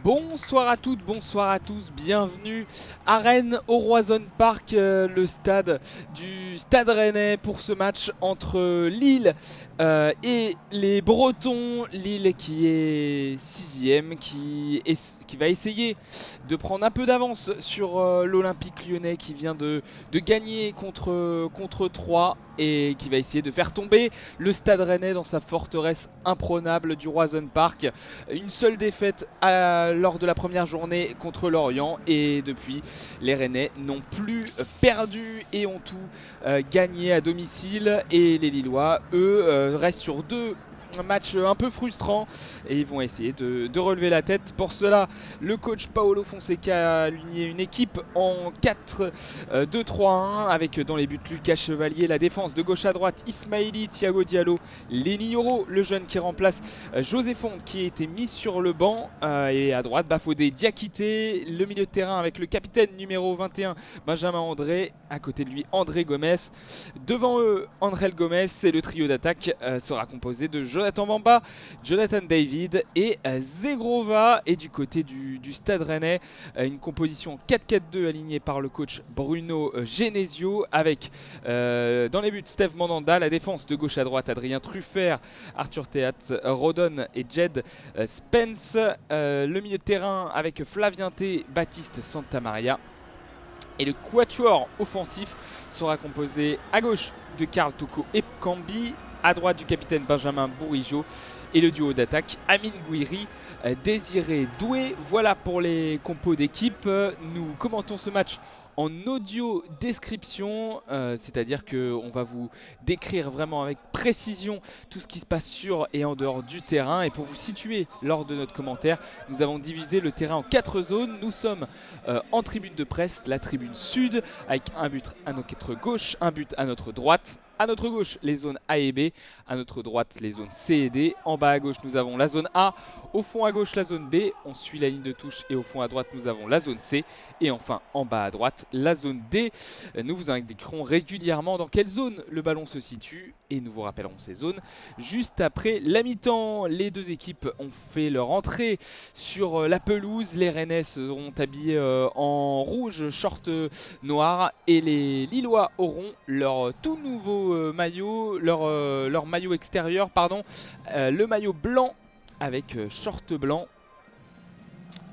Bonsoir à toutes, bonsoir à tous, bienvenue à Rennes au Roison Park, le stade du Stade Rennais pour ce match entre Lille et les Bretons. Lille qui est 6ème, qui va essayer de prendre un peu d'avance sur l'Olympique Lyonnais qui vient de gagner contre 3 et qui va essayer de faire tomber le Stade Rennais dans sa forteresse imprenable du Roison Park. Une seule défaite lors de la première journée contre Lorient et depuis les Rennais n'ont plus perdu et ont tout gagné à domicile, et les Lillois eux restent sur deux match un peu frustrant et ils vont essayer de relever la tête. Pour cela, le coach Paolo Fonseca a aligné une équipe en 4-2-3-1 avec dans les buts Lucas Chevalier, la défense de gauche à droite Ismaili, Thiago Diallo, Lenny Yoro, le jeune qui remplace José Fonte qui a été mis sur le banc, et à droite Bafodé Diakité, le milieu de terrain avec le capitaine numéro 21 Benjamin André, à côté de lui André Gomez, devant eux André Gomez, et le trio d'attaque sera composé de Jonathan Bamba, Jonathan David et Zegrova. Et du côté du Stade Rennais, une composition 4-4-2 alignée par le coach Bruno Genesio avec dans les buts Steve Mandanda, la défense de gauche à droite Adrien Truffert, Arthur Théat, Rodon et Jed Spence, le milieu de terrain avec Flavien T, Baptiste Santamaria. Et le quatuor offensif sera composé à gauche de Karl Toko et Kambi, à droite du capitaine Benjamin Bourigeaud, et le duo d'attaque Amine Gouiri, Désiré Doué. Voilà pour les compos d'équipe. Nous commentons ce match en audio description, c'est-à-dire qu'on va vous décrire vraiment avec précision tout ce qui se passe sur et en dehors du terrain. Et pour vous situer lors de notre commentaire, nous avons divisé le terrain en 4 zones. Nous sommes en tribune de presse, la tribune sud, avec un but à notre gauche, un but à notre droite. À notre gauche, les zones A et B. À notre droite, les zones C et D. En bas à gauche, nous avons la zone A. Au fond à gauche, la zone B. On suit la ligne de touche. Et au fond à droite, nous avons la zone C. Et enfin, en bas à droite, la zone D. Nous vous indiquerons régulièrement dans quelle zone le ballon se situe. Et nous vous rappellerons ces zones juste après la mi-temps. Les deux équipes ont fait leur entrée sur la pelouse. Les Rennais seront habillés en rouge, short noir. Et les Lillois auront leur tout nouveau maillot, leur maillot extérieur, pardon, le maillot blanc avec short blanc.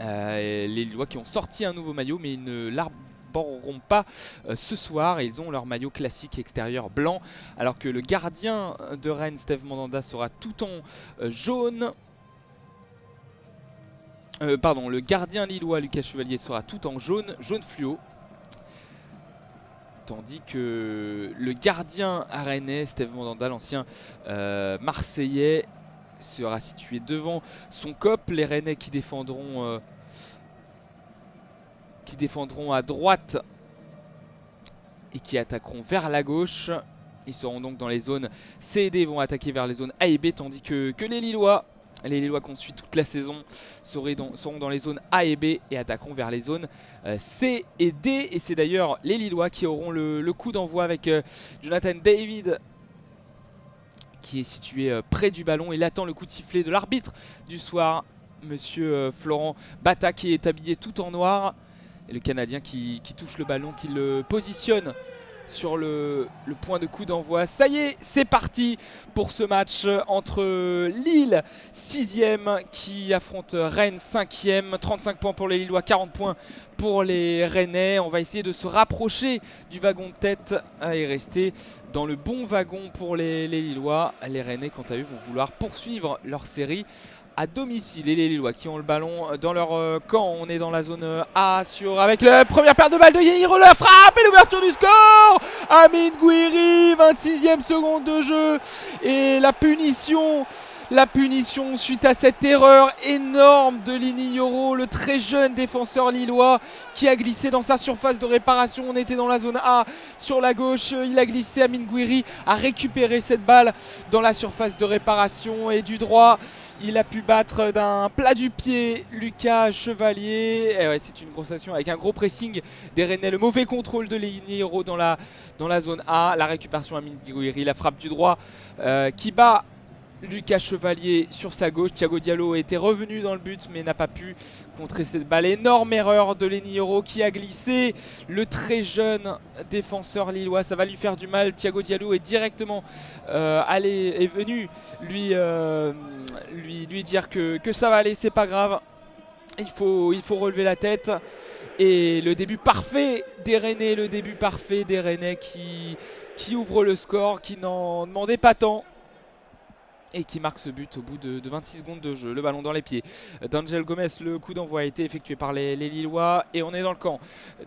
Les Lillois qui ont sorti un nouveau maillot, mais ils ne l'arboreront pas ce soir. Ils ont leur maillot classique extérieur blanc, alors que le gardien de Rennes, Steve Mandanda, sera tout en jaune. Pardon, le gardien lillois Lucas Chevalier sera tout en jaune fluo. Tandis que le gardien rennais, Steve Mandanda, l'ancien Marseillais, sera situé devant son cop. Les Rennais qui défendront à droite et qui attaqueront vers la gauche. Ils seront donc dans les zones C et D, vont attaquer vers les zones A et B, tandis que les Lillois qu'on suit toute la saison seront dans les zones A et B et attaqueront vers les zones C et D. Et c'est d'ailleurs les Lillois qui auront le coup d'envoi avec Jonathan David qui est situé près du ballon. Il attend le coup de sifflet de l'arbitre du soir, monsieur Florent Bata, qui est habillé tout en noir. Et le Canadien qui touche le ballon, qui le positionne sur le point de coup d'envoi. Ça y est, c'est parti pour ce match entre Lille 6ème qui affronte Rennes 5ème. 35 points pour les Lillois, 40 points pour les Rennais. On va essayer de se rapprocher du wagon de tête et rester dans le bon wagon pour les Lillois. Les Rennais, quant à eux, vont vouloir poursuivre leur série à domicile. Et les Lillois qui ont le ballon dans leur camp. On est dans la zone A avec la première paire de balles de Yehiro, la frappe et l'ouverture du score. Amine Gouiri, 26e seconde de jeu, et la punition suite à cette erreur énorme de Lenny Yoro, le très jeune défenseur lillois qui a glissé dans sa surface de réparation. On était dans la zone A sur la gauche, il a glissé. Amine Gouiri a récupéré cette balle dans la surface de réparation et du droit il a pu battre d'un plat du pied Lucas Chevalier. Et ouais, c'est une grosse action avec un gros pressing des Rennais, le mauvais contrôle de Lenny Yoro dans la zone A, la récupération à Amine Gouiri, la frappe du droit qui bat Lucas Chevalier sur sa gauche. Thiago Diallo était revenu dans le but mais n'a pas pu contrer cette balle. Énorme erreur de Lenny Yoro qui a glissé. Le très jeune défenseur lillois, ça va lui faire du mal. Thiago Diallo est directement est venu lui dire que ça va aller, c'est pas grave. Il faut relever la tête. Et le début parfait des Rennais, qui ouvre le score, qui n'en demandait pas tant. Et qui marque ce but au bout de 26 secondes de jeu. Le ballon dans les pieds d'Angel Gomez. Le coup d'envoi a été effectué par les Lillois. Et on est dans le camp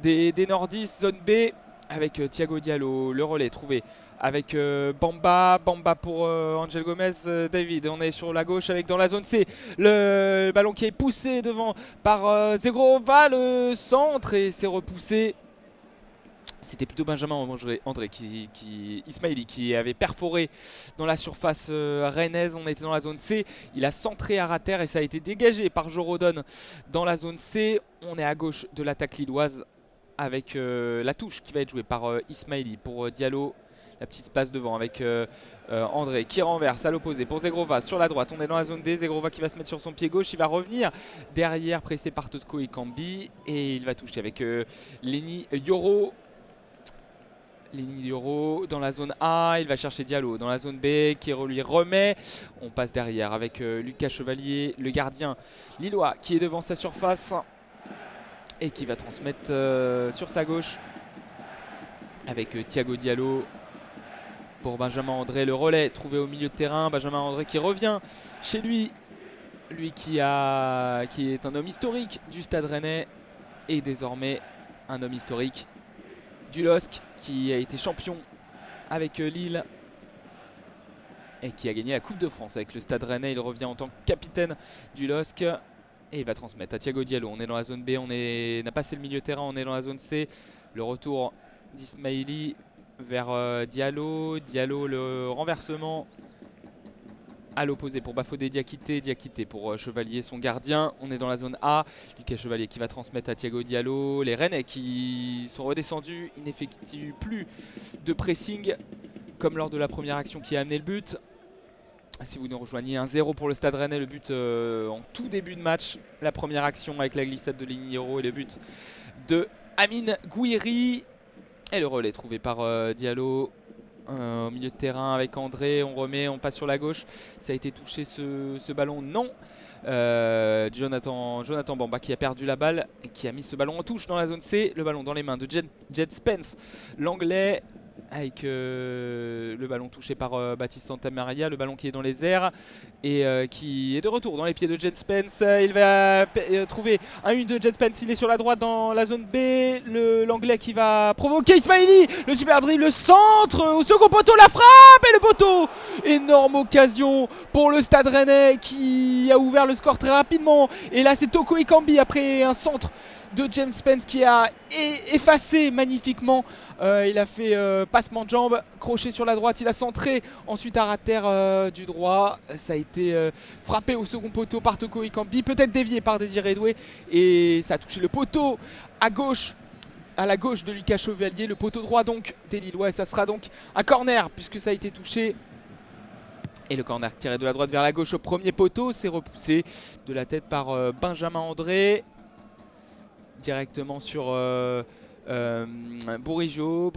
des nordistes, zone B, avec Thiago Diallo. Le relais trouvé avec Bamba pour Angel Gomez. David, on est sur la gauche avec dans la zone C. Le ballon qui est poussé devant par Zegrova. Le centre et c'est repoussé. C'était plutôt Benjamin André Ismaili qui avait perforé dans la surface rennaise. On était dans la zone C. Il a centré à Rater et ça a été dégagé par Jorodon dans la zone C. On est à gauche de l'attaque lilloise avec la touche qui va être jouée par Ismaili pour Diallo. La petite passe devant avec André qui renverse à l'opposé pour Zegrova sur la droite. On est dans la zone D. Zegrova qui va se mettre sur son pied gauche. Il va revenir derrière, pressé par Totko Ekambi. Et il va toucher avec Lenny Yoro. Lenny Yoro dans la zone A, il va chercher Diallo dans la zone B qui lui remet. On passe derrière avec Lucas Chevalier, le gardien lillois qui est devant sa surface et qui va transmettre sur sa gauche avec Thiago Diallo pour Benjamin André. Le relais trouvé au milieu de terrain, Benjamin André qui revient chez lui. Lui qui est un homme historique du Stade Rennais et désormais un homme historique du LOSC qui a été champion avec Lille et qui a gagné la Coupe de France avec le Stade Rennais. Il revient en tant que capitaine du LOSC et il va transmettre à Thiago Diallo. On est dans la zone B, on a passé le milieu de terrain, on est dans la zone C. Le retour d'Ismaili vers Diallo. Diallo, le renversement à l'opposé pour Bafodé Diakité. Diakité pour Chevalier, son gardien. On est dans la zone A. Lucas Chevalier qui va transmettre à Thiago Diallo. Les Rennais qui sont redescendus. Ils n'effectuent plus de pressing comme lors de la première action qui a amené le but. Si vous nous rejoignez, 1-0 pour le Stade Rennais. Le but en tout début de match. La première action avec la glissade de Lenny Yoro et le but de Amine Gouiri. Et le relais trouvé par Diallo. Au milieu de terrain avec André, on remet, on passe sur la gauche. Ça a été touché ce ballon, non. Jonathan Bamba qui a perdu la balle et qui a mis ce ballon en touche dans la zone C. Le ballon dans les mains de Jet Spence, l'anglais, avec le ballon touché par Baptiste Santamaria. Le ballon qui est dans les airs et qui est de retour dans les pieds de Jet Spence. Il va trouver un 1 de Jet Spence. Il est sur la droite dans la zone B. L'anglais qui va provoquer Ismaili. Le super dribble, le centre au second poteau, la frappe et le poteau. Énorme occasion pour le Stade Rennais qui a ouvert le score très rapidement. Et là c'est Toko Ekambi après un centre de James Spence qui a effacé magnifiquement. Il a fait passement de jambe, crochet sur la droite, il a centré ensuite à Rater du droit. Ça a été frappé au second poteau par Toko Ekambi, peut-être dévié par Désiré Doué et ça a touché le poteau à gauche. À la gauche de Lucas Chevalier, le poteau droit donc des Lillois. Et ça sera donc un corner puisque ça a été touché. Et le corner tiré de la droite vers la gauche au premier poteau, c'est repoussé de la tête par Benjamin André. Directement sur Bourigeaud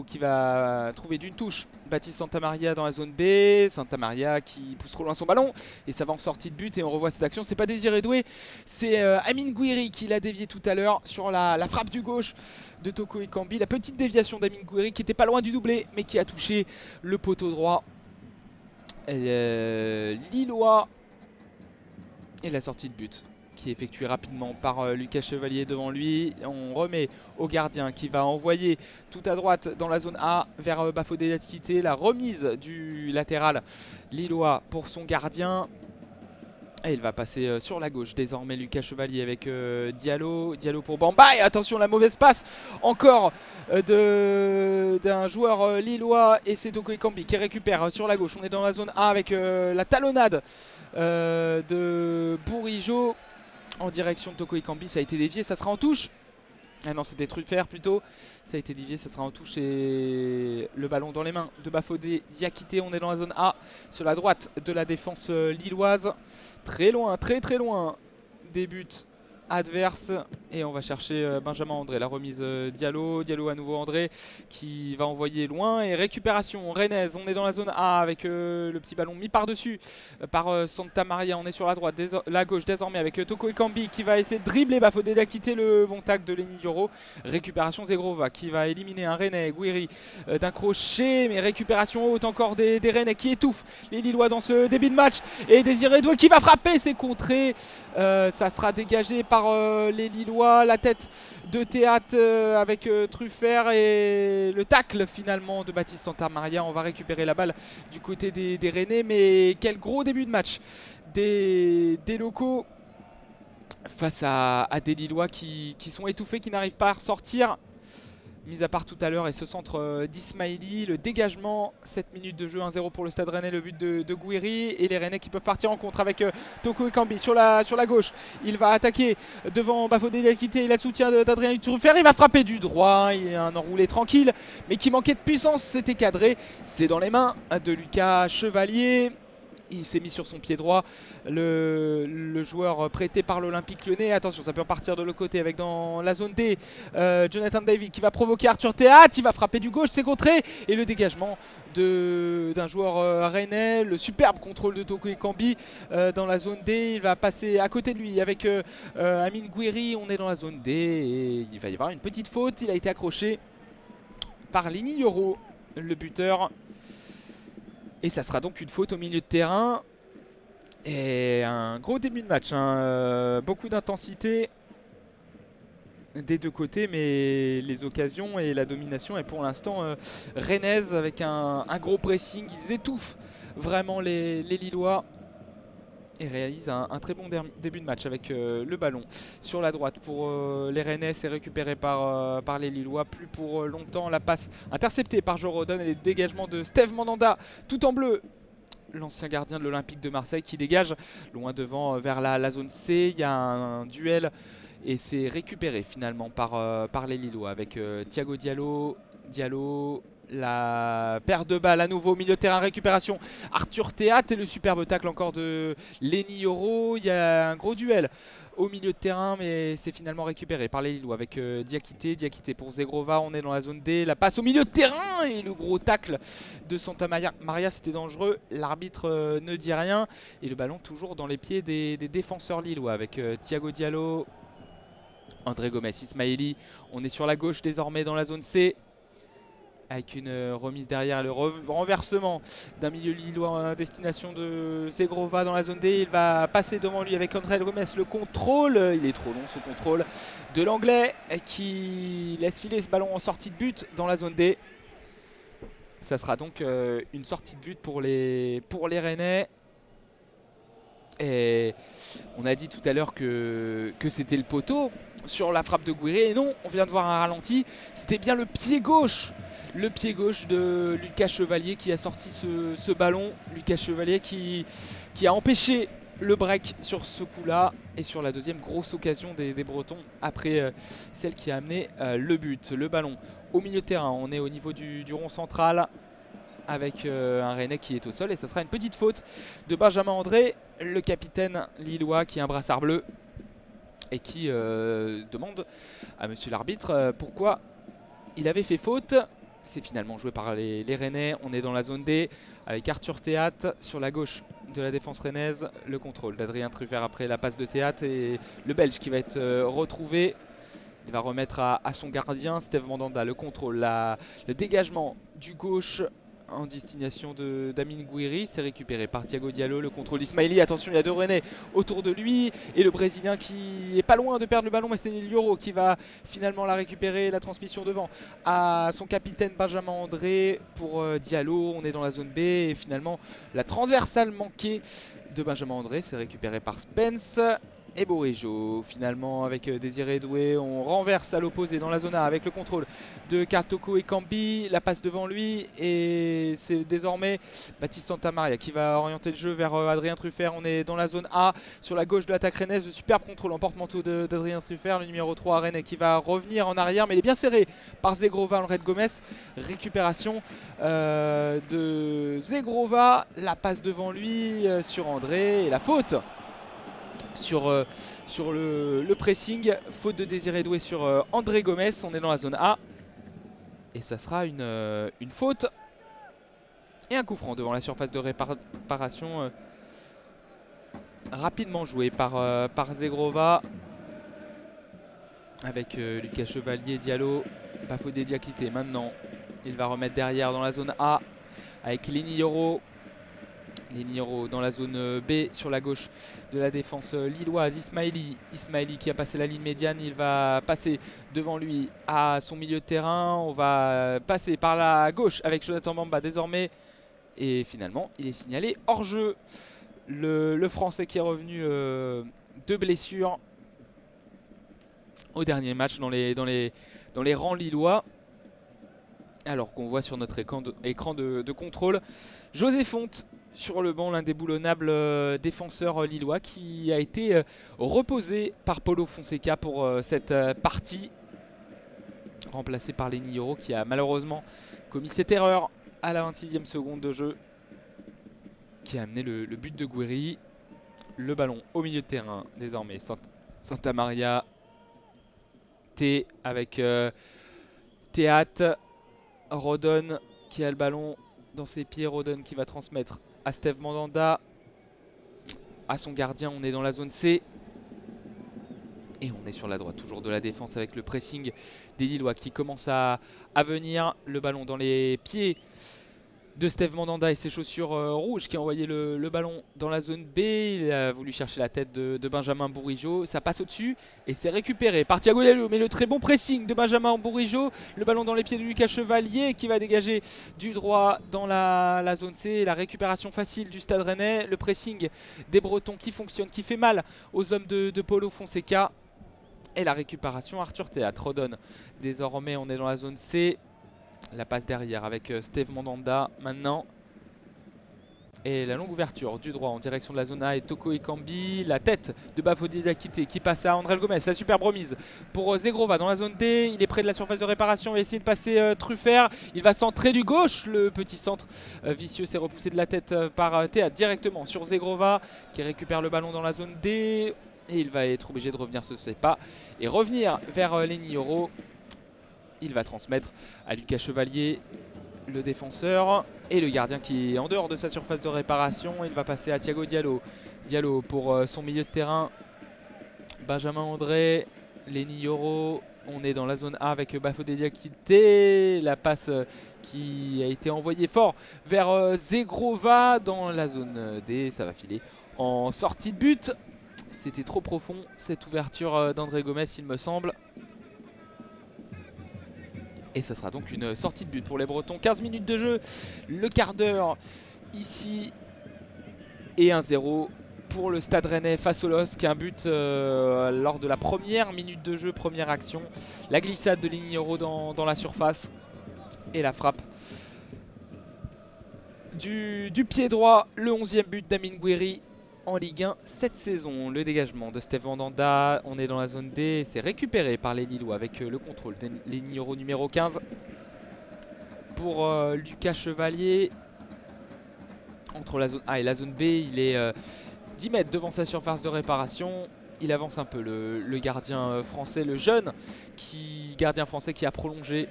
qui va trouver d'une touche Baptiste Santamaria dans la zone B. Santamaria qui pousse trop loin son ballon et ça va en sortie de but et on revoit cette action. C'est pas Désiré Doué, c'est Amine Gouiri qui l'a dévié tout à l'heure sur la frappe du gauche de Toko Ekambi. La petite déviation d'Amine Gouiri qui était pas loin du doublé mais qui a touché le poteau droit lillois. Et la sortie de but qui est effectué rapidement par Lucas Chevalier devant lui. On remet au gardien qui va envoyer tout à droite dans la zone A vers Bafodé Diakité. La remise du latéral lillois pour son gardien. Et il va passer sur la gauche désormais Lucas Chevalier avec Diallo. Diallo pour Bamba. Et attention, la mauvaise passe encore d'un joueur lillois. Et c'est Toko Ekambi qui récupère sur la gauche. On est dans la zone A avec la talonnade de Bourigeaud en direction de Toko Ekambi. Ça a été dévié, ça sera en touche. Ah non, c'était Truffert plutôt. Ça a été dévié, ça sera en touche et le ballon dans les mains de Bafodé Diakité. On est dans la zone A, sur la droite de la défense lilloise. Très loin, très très loin des buts adverses. Et on va chercher Benjamin André. La remise Diallo. Diallo à nouveau André qui va envoyer loin. Et récupération Rennes. On est dans la zone A avec le petit ballon mis par-dessus par Santa Maria. On est sur la droite, la gauche désormais avec Toko Ekambi qui va essayer de dribbler Bafodé quitter le bon tac de Lenny Dioro. Récupération Zegrova qui va éliminer un Rennais. Guiri d'un crochet. Mais récupération haute encore des Rennais qui étouffent les Lillois dans ce début de match. Et Désiré Doué qui va frapper. C'est contré. Ça sera dégagé par les Lillois. La tête de Théâtre avec Truffert et le tacle finalement de Baptiste Santamaria. On va récupérer la balle du côté des Rennais. Mais quel gros début de match des locaux face à des Lillois qui sont étouffés, qui n'arrivent pas à ressortir. Mis à part tout à l'heure et ce centre d'Ismaili, le dégagement, 7 minutes de jeu, 1-0 pour le Stade Rennais, le but de Guiri et les Rennais qui peuvent partir en contre avec Toko Ekambi sur la gauche. Il va attaquer devant Bafodé Diakité, il a le soutien d'Adrien Truffert, il va frapper du droit, il y a un enroulé tranquille mais qui manquait de puissance, c'était cadré, c'est dans les mains de Lucas Chevalier. Il s'est mis sur son pied droit, le joueur prêté par l'Olympique Lyonnais. Attention, ça peut repartir de l'autre côté avec dans la zone D Jonathan David qui va provoquer Arthur Théâtre. Il va frapper du gauche, c'est contré. Et le dégagement d'un joueur rennais. Le superbe contrôle de Toko Ekambi dans la zone D. Il va passer à côté de lui avec Amine Guiri. On est dans la zone D et il va y avoir une petite faute. Il a été accroché par Lenny Dioro, le buteur. Et ça sera donc une faute au milieu de terrain. Et un gros début de match. Beaucoup d'intensité des deux côtés. Mais les occasions et la domination est pour l'instant rennaise avec un gros pressing. Ils étouffent vraiment les Lillois. Et réalisent un très bon début de match avec le ballon sur la droite pour les Rennais. C'est récupéré par les Lillois. Plus pour longtemps, la passe interceptée par Joe Rodon et le dégagement de Steve Mandanda tout en bleu. L'ancien gardien de l'Olympique de Marseille qui dégage loin devant vers la zone C. Il y a un duel et c'est récupéré finalement par les Lillois avec Thiago Diallo. La paire de balles à nouveau au milieu de terrain, récupération Arthur Théâtre et le superbe tacle encore de Lenny Dioro. Il y a un gros duel au milieu de terrain mais c'est finalement récupéré par les Lillois avec Diakité pour Zegrova. On est dans la zone D, la passe au milieu de terrain et le gros tacle de Santa Maria, c'était dangereux. L'arbitre ne dit rien et le ballon toujours dans les pieds des défenseurs lillois avec Thiago Diallo, André Gomez, Ismaili. On est sur la gauche désormais dans la zone C. Avec une remise derrière et le renversement d'un milieu lillois à destination de Zegrova dans la zone D. Il va passer devant lui avec André Gomez. Le contrôle, il est trop long ce contrôle de l'anglais qui laisse filer ce ballon en sortie de but dans la zone D. Ça sera donc une sortie de but pour les Rennais. Et on a dit tout à l'heure que c'était le poteau sur la frappe de Guiri. Et non, on vient de voir un ralenti. C'était bien le pied gauche. Le pied gauche de Lucas Chevalier qui a sorti ce ballon. Lucas Chevalier qui a empêché le break sur ce coup-là. Et sur la deuxième grosse occasion des Bretons après celle qui a amené le but. Le ballon au milieu de terrain. On est au niveau du rond central avec un Rennais qui est au sol. Et ça sera une petite faute de Benjamin André, le capitaine lillois qui a un brassard bleu. Et qui demande à monsieur l'arbitre pourquoi il avait fait faute. C'est finalement joué par les Rennais. On est dans la zone D avec Arthur Théâtre sur la gauche de la défense rennaise. Le contrôle d'Adrien Truffert après la passe de Théâtre et le Belge qui va être retrouvé. Il va remettre à son gardien Steve Mandanda. Le contrôle, le dégagement du gauche en destination d'Amine Guiri. C'est récupéré par Thiago Diallo. Le contrôle d'Ismaili. Attention, il y a deux Rennais autour de lui. Et le Brésilien qui est pas loin de perdre le ballon. Mais c'est Dioro qui va finalement la récupérer. La transmission devant à son capitaine Benjamin André pour Diallo. On est dans la zone B. Et finalement, la transversale manquée de Benjamin André. C'est récupéré par Spence. Et Bourigeaud finalement avec Désiré Doué, on renverse à l'opposé dans la zone A avec le contrôle de Kartoko et Cambi, la passe devant lui et c'est désormais Baptiste Santamaria qui va orienter le jeu vers Adrien Truffert. On est dans la zone A sur la gauche de l'attaque rennaise, de superbe contrôle en porte-manteau d'Adrien Truffert, le numéro 3 à Rennes qui va revenir en arrière mais il est bien serré par Zegrova, Red Gomez. Récupération de Zegrova, la passe devant lui sur André et la faute sur le pressing, faute de Désiré Doué sur André Gomez. On est dans la zone A et ça sera une faute et un coup franc devant la surface de réparation rapidement joué par Zegrova avec Lucas Chevalier, Diallo, Bafodé Diakité. Maintenant il va remettre derrière dans la zone A avec Lenny Yoro. Lenny Yoro dans la zone B sur la gauche de la défense lilloise. Ismaili qui a passé la ligne médiane, il va passer devant lui à son milieu de terrain. On va passer par la gauche avec Jonathan Bamba désormais et finalement il est signalé hors jeu. Le Français qui est revenu de blessure au dernier match dans les rangs lillois, alors qu'on voit sur notre écran de contrôle José Fonte sur le banc, l'indéboulonnable défenseur lillois qui a été reposé par Paulo Fonseca pour cette partie, remplacé par Lenny Yoro qui a malheureusement commis cette erreur à la 26e seconde de jeu qui a amené le but de Guéry. Le ballon au milieu de terrain désormais, Santamaria T avec Théâtre, Rodon qui a le ballon dans ses pieds, Rodon qui va transmettre à Steve Mandanda, à son gardien. On est dans la zone C et on est sur la droite toujours de la défense avec le pressing des Lillois qui commence à venir. Le ballon dans les pieds de Steve Mandanda et ses chaussures rouges qui a envoyé le ballon dans la zone B. Il a voulu chercher la tête de Benjamin Bourigeaud. Ça passe au-dessus et c'est récupéré par Thiago Diallo. Mais le très bon pressing de Benjamin Bourigeaud. Le ballon dans les pieds de Lucas Chevalier qui va dégager du droit dans la zone C. La récupération facile du Stade Rennais. Le pressing des Bretons qui fonctionne, qui fait mal aux hommes de Paulo Fonseca. Et la récupération Arthur Théâtre redonne. Désormais on est dans la zone C. La passe derrière avec Steve Mandanda maintenant. Et la longue ouverture du droit en direction de la zone A et Toko Ekambi. La tête de Bafodé Diakité qui passe à André Gomez. La superbe remise pour Zegrova dans la zone D. Il est près de la surface de réparation. Il va essayer de passer Truffert. Il va centrer du gauche. Le petit centre vicieux s'est repoussé de la tête par Théâtre directement sur Zegrova qui récupère le ballon dans la zone D. Et il va être obligé de revenir sur ses pas et revenir vers Lenny Yoro. Il va transmettre à Lucas Chevalier, le défenseur, et le gardien qui est en dehors de sa surface de réparation. Il va passer à Thiago Diallo. Diallo pour son milieu de terrain. Benjamin André, Lenny Yoro. On est dans la zone A avec Bafodé Diakité. La passe qui a été envoyée fort vers Zegrova dans la zone D. Ça va filer en sortie de but. C'était trop profond cette ouverture d'André Gomez, il me semble. Et ça sera donc une sortie de but pour les Bretons. 15 minutes de jeu, le quart d'heure ici. Et 1-0 pour le Stade Rennais face au LOSC. Un but lors de la première minute de jeu, première action. La glissade de Lenny Yoro dans la surface. Et la frappe du pied droit. Le 11e but d'Amine Gouiri en Ligue 1 cette saison. Le dégagement de Steve Mandanda, on est dans la zone D, c'est récupéré par les Lillois avec le contrôle de Lenny Yoro numéro 15 pour Lucas Chevalier. Entre la zone A et la zone B, il est 10 mètres devant sa surface de réparation. Il avance un peu le gardien français, le jeune gardien français qui a prolongé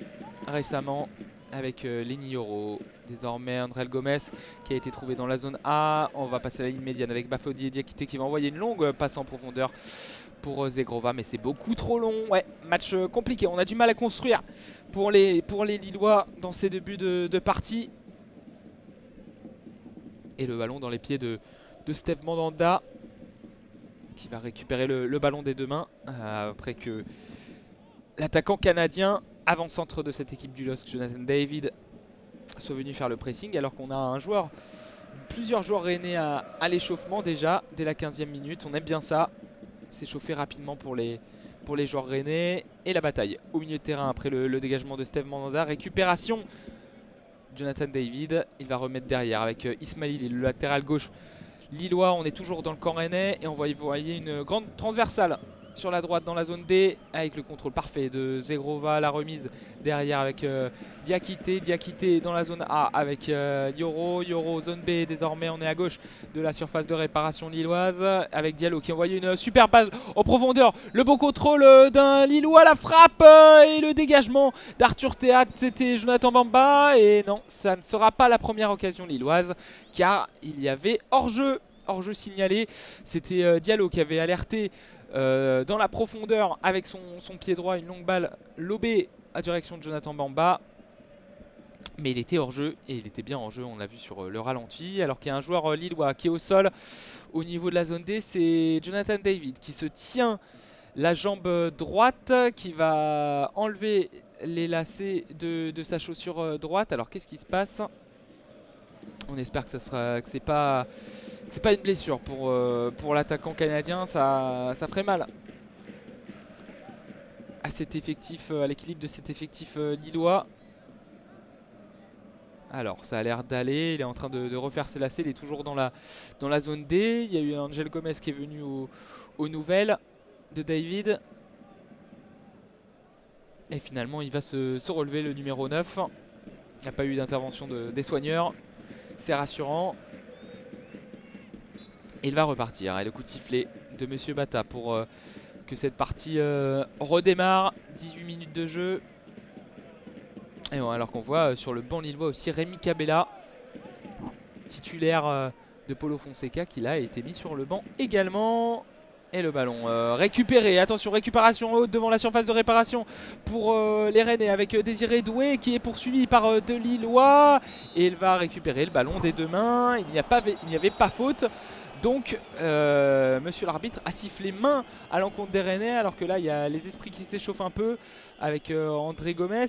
récemment avec Lenny Yoro. Désormais André Gomez qui a été trouvé dans la zone A. On va passer à la ligne médiane avec Bafodé Diakité qui va envoyer une longue passe en profondeur pour Zegrova, mais c'est beaucoup trop long. Ouais, match compliqué, on a du mal à construire pour les Lillois dans ces débuts de partie. Et le ballon dans les pieds de Steve Mandanda qui va récupérer le ballon des deux mains après que l'attaquant canadien avant-centre de cette équipe du LOSC, Jonathan David, soit venu faire le pressing, alors qu'on a plusieurs joueurs rennais à l'échauffement déjà dès la 15e minute. On aime bien ça. s'échauffer rapidement pour les joueurs rennais. Et la bataille au milieu de terrain après le dégagement de Steve Mandanda. Récupération. Jonathan David, il va remettre derrière avec Ismaili, le latéral gauche lillois. On est toujours dans le camp rennais et on va y voyer une grande transversale sur la droite dans la zone D avec le contrôle parfait de Zegrova, la remise derrière avec Diakité dans la zone A avec Yoro zone B. Désormais on est à gauche de la surface de réparation lilloise avec Diallo qui envoyait une super passe en profondeur. Le beau contrôle d'un Lillois, la frappe et le dégagement d'Arthur Théat. C'était Jonathan Bamba et non, ça ne sera pas la première occasion lilloise car il y avait hors-jeu signalé. C'était Diallo qui avait alerté dans la profondeur avec son pied droit, une longue balle lobée à direction de Jonathan Bamba. Mais il était hors jeu et il était bien hors jeu, on l'a vu sur le ralenti. Alors qu'il y a un joueur lillois qui est au sol au niveau de la zone D, c'est Jonathan David qui se tient la jambe droite, qui va enlever les lacets de sa chaussure droite. Alors qu'est-ce qui se passe? On espère que c'est pas une blessure pour l'attaquant canadien. Ça ferait mal à cet effectif, à l'équilibre de cet effectif lillois. Alors ça a l'air d'aller, il est en train de refaire ses lacets, il est toujours dans la zone D. Il y a eu Angel Gomez qui est venu aux nouvelles de David. Et finalement il va se relever, le numéro 9. Il n'y a pas eu d'intervention des soigneurs, c'est rassurant. Et il va repartir. Et le coup de sifflet de Monsieur Bata pour que cette partie redémarre. 18 minutes de jeu. Et bon, alors qu'on voit sur le banc lillois aussi Rémi Cabella, titulaire de Paulo Fonseca, qui là a été mis sur le banc également. Et le ballon récupéré. Attention, récupération haute devant la surface de réparation pour les Rennais avec Désiré Doué qui est poursuivi par de Lillois. Et il va récupérer le ballon des deux mains. Il n'y avait pas faute. Donc monsieur l'arbitre a sifflé main à l'encontre des Rennais, alors que là il y a les esprits qui s'échauffent un peu avec André Gomes,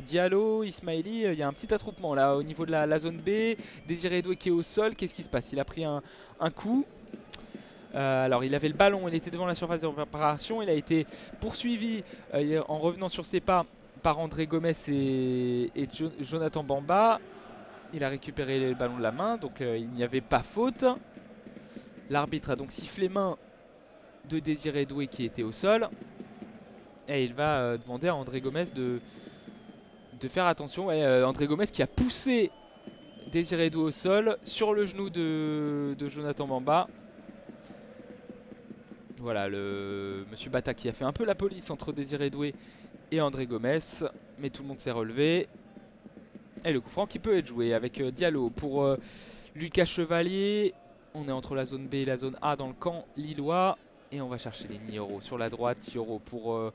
Diallo, Ismaili. Il y a un petit attroupement là au niveau de la zone B. Désiré Doué qui est au sol. Qu'est-ce qui se passe? Il a pris un coup. Alors il avait le ballon, il était devant la surface de réparation. Il a été poursuivi en revenant sur ses pas par André Gomes et Jonathan Bamba. Il a récupéré le ballon de la main, donc il n'y avait pas faute. L'arbitre a donc sifflé main de Désiré Doué qui était au sol. Et il va demander à André Gomes de faire attention. Ouais, André Gomes qui a poussé Désiré Doué au sol sur le genou de Jonathan Bamba. Voilà, monsieur Bata qui a fait un peu la police entre Désiré Doué et André Gomes. Mais tout le monde s'est relevé. Et le coup franc qui peut être joué avec Diallo pour Lucas Chevalier. On est entre la zone B et la zone A dans le camp lillois. Et on va chercher les Yoro sur la droite. Yoro pour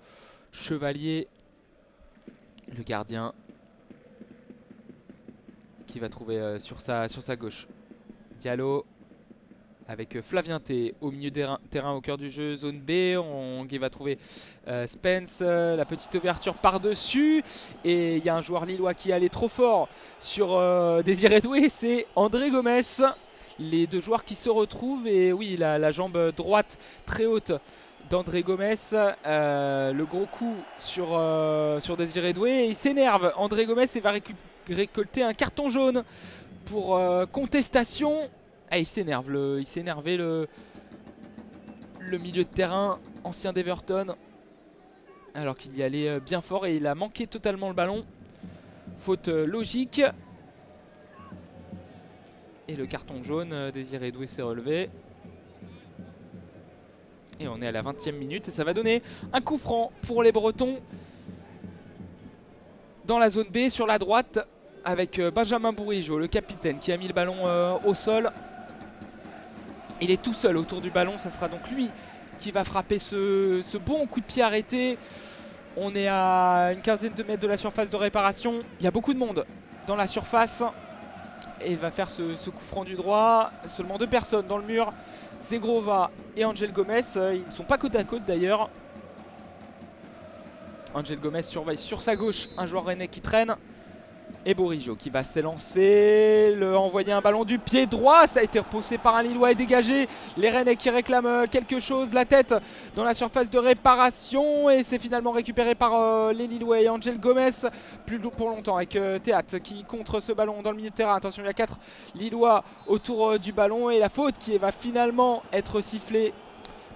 Chevalier. Le gardien qui va trouver sur sa gauche Diallo. Avec Flavien T au milieu de terrain au cœur du jeu, zone B. Qui va trouver Spence, la petite ouverture par-dessus. Et il y a un joueur lillois qui est allé trop fort sur Désiré Doué, c'est André Gomes. Les deux joueurs qui se retrouvent. Et oui, la jambe droite très haute d'André Gomes. Le gros coup sur Désiré Doué. Et il s'énerve, André Gomes, et va récolter un carton jaune pour contestation. Ah, il s'énervait le milieu de terrain ancien d'Everton, alors qu'il y allait bien fort et il a manqué totalement le ballon. Faute logique. Et le carton jaune, Désiré Doué s'est relevé. Et on est à la 20e minute et ça va donner un coup franc pour les Bretons dans la zone B sur la droite avec Benjamin Bourigeaud, le capitaine, qui a mis le ballon au sol. Il est tout seul autour du ballon, ça sera donc lui qui va frapper ce bon coup de pied arrêté. On est à une quinzaine de mètres de la surface de réparation. Il y a beaucoup de monde dans la surface. Et il va faire ce coup franc du droit. Seulement deux personnes dans le mur, Zegrova et Angel Gomes. Ils ne sont pas côte à côte d'ailleurs. Angel Gomes surveille sur sa gauche un joueur rennais qui traîne. Et Bourigeaud qui va s'élancer, envoyer un ballon du pied droit, ça a été repoussé par un Lillois et dégagé. Les Rennais qui réclament quelque chose, la tête dans la surface de réparation et c'est finalement récupéré par les Lillois et Angel Gomez. Plus pour longtemps avec Théâtre qui contre ce ballon dans le milieu de terrain. Attention, il y a 4 Lillois autour du ballon et la faute qui va finalement être sifflée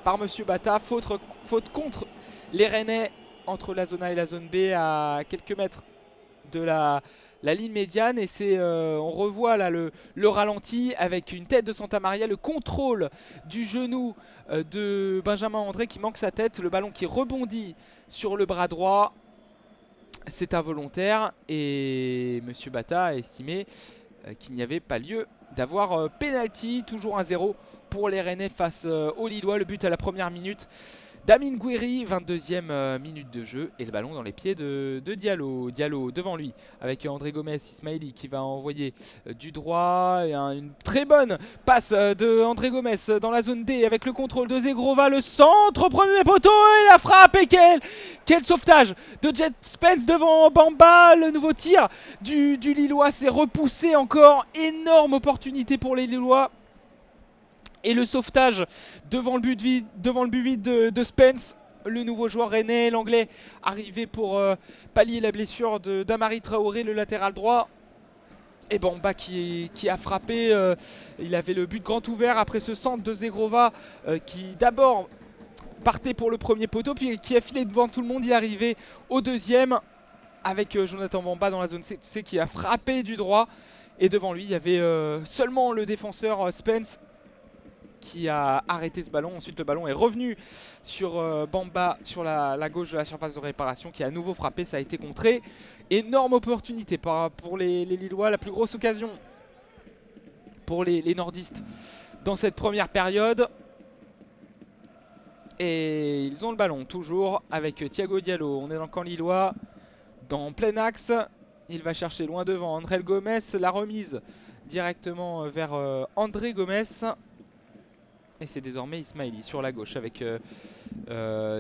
par Monsieur Bata. Faute contre les Rennais entre la zone A et la zone B à quelques mètres de la ligne médiane. Et c'est on revoit là le ralenti avec une tête de Santa Maria, le contrôle du genou de Benjamin André qui manque sa tête, le ballon qui rebondit sur le bras droit. C'est involontaire et Monsieur Bata a estimé qu'il n'y avait pas lieu d'avoir penalty. Toujours 1-0 pour les Rennais face aux Lillois. Le but à la première minute d'Amine Gouiri, 22e minute de jeu et le ballon dans les pieds de Diallo. Diallo devant lui avec André Gomez, Ismaili qui va envoyer du droit. Et une très bonne passe de André Gomez dans la zone D avec le contrôle de Zegrova, le centre au premier poteau et la frappe. Et quel sauvetage de Jet Spence devant Bamba. Le nouveau tir du Lillois s'est repoussé encore. Énorme opportunité pour les Lillois. Et le sauvetage devant le but vide de Spence, le nouveau joueur rennais, l'anglais arrivé pour pallier la blessure d'Amari Traoré, le latéral droit. Et Bamba qui a frappé, il avait le but grand ouvert après ce centre de Zegrova qui d'abord partait pour le premier poteau puis qui a filé devant tout le monde, il est arrivé au deuxième avec Jonathan Bamba dans la zone C qui a frappé du droit. Et devant lui il y avait seulement le défenseur Spence qui a arrêté ce ballon. Ensuite le ballon est revenu sur Bamba sur la gauche de la surface de réparation qui a à nouveau frappé, ça a été contré. Énorme opportunité pour les Lillois, la plus grosse occasion pour les nordistes dans cette première période. Et ils ont le ballon toujours avec Thiago Diallo. On est dans le camp lillois, dans plein axe. Il va chercher loin devant André Gomez, la remise directement vers André Gomez. Et c'est désormais Ismaili sur la gauche avec